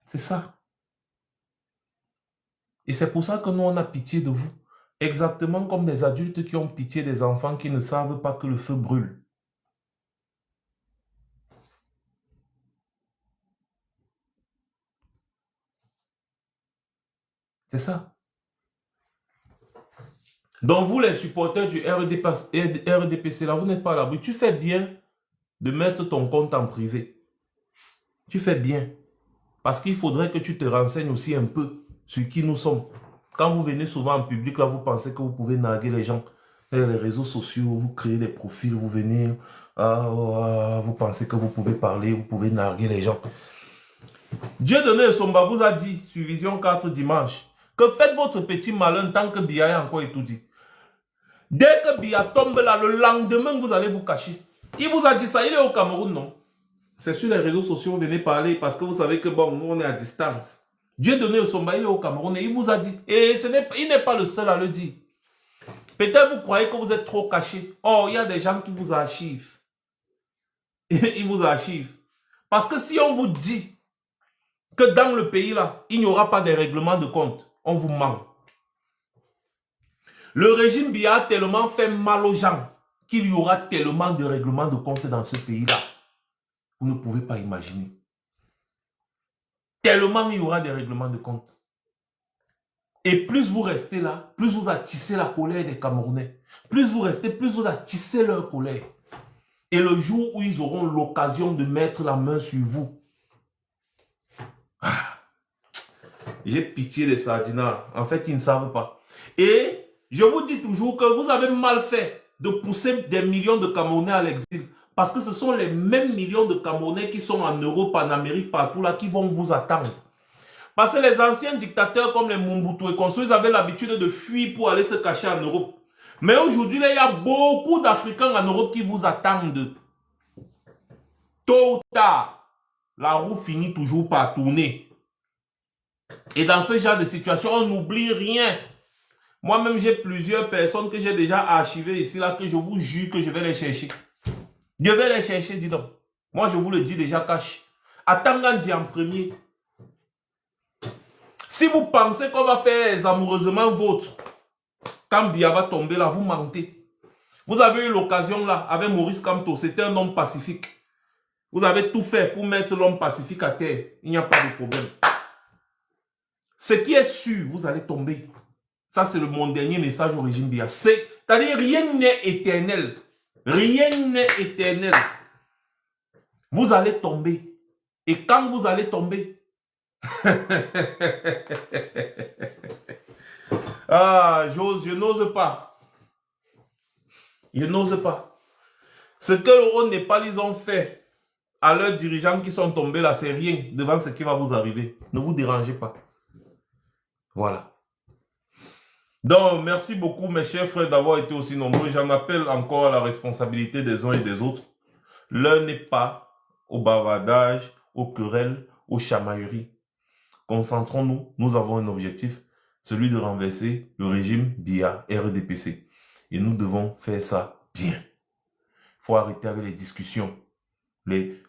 C'est ça. Et c'est pour ça que nous, on a pitié de vous. Exactement comme des adultes qui ont pitié des enfants qui ne savent pas que le feu brûle. C'est ça. Donc vous, les supporters du RDPC, là, vous n'êtes pas à l'abri. Tu fais bien de mettre ton compte en privé. Tu fais bien. Parce qu'il faudrait que tu te renseignes aussi un peu sur qui nous sommes. Quand vous venez souvent en public, là, vous pensez que vous pouvez narguer les gens. Les réseaux sociaux, vous créez des profils, vous venez, vous pensez que vous pouvez parler, vous pouvez narguer les gens. Dieu donné Somba vous a dit sur Vision 4 dimanche que faites votre petit malin tant que Biya est encore étourdi. Dès que Biya tombe là, le lendemain, vous allez vous cacher. Il vous a dit ça, il est au Cameroun, non? C'est sur les réseaux sociaux, venez parler parce que vous savez que bon, nous on est à distance. Dieu donné au Somba, il est au Cameroun et il vous a dit. Et il n'est pas le seul à le dire. Peut-être vous croyez que vous êtes trop caché. Oh, il y a des gens qui vous archivent. Ils vous archivent. Parce que si on vous dit que dans le pays là, il n'y aura pas de règlement de compte, on vous ment. Le régime Biya a tellement fait mal aux gens qu'il y aura tellement de règlements de compte dans ce pays-là. Vous ne pouvez pas imaginer. Tellement il y aura des règlements de compte. Et plus vous restez là, plus vous attissez la colère des Camerounais. Plus vous restez, plus vous attissez leur colère. Et le jour où ils auront l'occasion de mettre la main sur vous, j'ai pitié des sardinards. En fait, ils ne savent pas. Et je vous dis toujours que vous avez mal fait de pousser des millions de Camerounais à l'exil. Parce que ce sont les mêmes millions de Camerounais qui sont en Europe, en Amérique, partout là, qui vont vous attendre. Parce que les anciens dictateurs comme les Mobutu et consorts, ils avaient l'habitude de fuir pour aller se cacher en Europe. Mais aujourd'hui, il y a beaucoup d'Africains en Europe qui vous attendent. Tôt ou tard, la roue finit toujours par tourner. Et dans ce genre de situation, on n'oublie rien. Moi-même, j'ai plusieurs personnes que j'ai déjà archivées ici, là, que je vous jure que je vais les chercher. Je vais les chercher, dis donc. Moi, je vous le dis déjà, cache. Attendez en premier. Si vous pensez qu'on va faire les amoureusement vôtres, quand Bia va tomber là, vous mentez. Vous avez eu l'occasion là, avec Maurice Kamto, c'était un homme pacifique. Vous avez tout fait pour mettre l'homme pacifique à terre. Il n'y a pas de problème. Ce qui est sûr, vous allez tomber. Ça, c'est mon dernier message au régime Bia. C'est-à-dire, rien n'est éternel. Rien n'est éternel. Vous allez tomber. Et quand vous allez tomber, je n'ose pas. Je n'ose pas. Ce que au Népal, ils ont fait à leurs dirigeants qui sont tombés là, c'est rien devant ce qui va vous arriver. Ne vous dérangez pas. Voilà. Donc, merci beaucoup mes chers frères d'avoir été aussi nombreux. J'en appelle encore à la responsabilité des uns et des autres. L'heure n'est pas au bavardage, aux querelles, aux chamailleries. Concentrons-nous, nous avons un objectif, celui de renverser le régime Biya RDPC. Et nous devons faire ça bien. Il faut arrêter avec les discussions. Des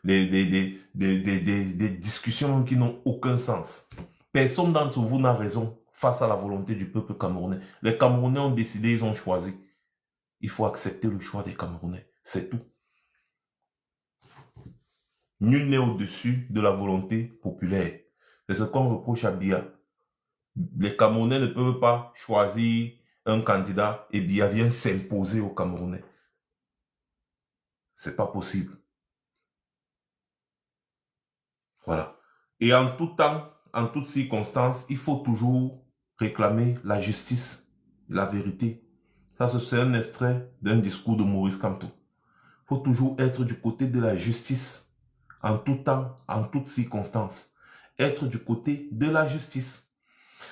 discussions qui n'ont aucun sens. Personne d'entre vous n'a raison face à la volonté du peuple camerounais. Les Camerounais ont décidé, ils ont choisi. Il faut accepter le choix des Camerounais. C'est tout. Nul n'est au-dessus de la volonté populaire. C'est ce qu'on reproche à Biya. Les Camerounais ne peuvent pas choisir un candidat et Biya vient s'imposer aux Camerounais. C'est pas possible. Voilà. Et en tout temps, en toutes circonstances, il faut toujours réclamer la justice, la vérité. Ça, c'est un extrait d'un discours de Maurice Kamto. Il faut toujours être du côté de la justice, en tout temps, en toutes circonstances. Être du côté de la justice.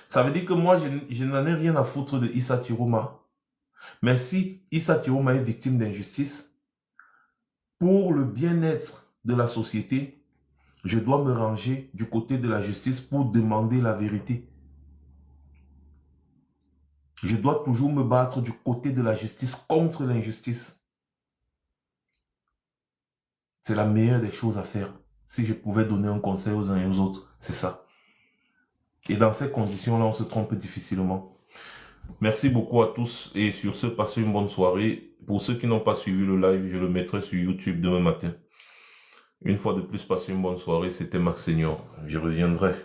Ça veut dire que moi, je n'en ai rien à foutre de Issa Tiroma. Mais si Issa Tiroma est victime d'injustice, pour le bien-être de la société, je dois me ranger du côté de la justice pour demander la vérité. Je dois toujours me battre du côté de la justice contre l'injustice. C'est la meilleure des choses à faire. Si je pouvais donner un conseil aux uns et aux autres, c'est ça. Et dans ces conditions-là, on se trompe difficilement. Merci beaucoup à tous et sur ce, passez une bonne soirée. Pour ceux qui n'ont pas suivi le live, je le mettrai sur YouTube demain matin. Une fois de plus, passez une bonne soirée. C'était Max Senior. Je reviendrai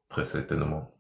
très certainement.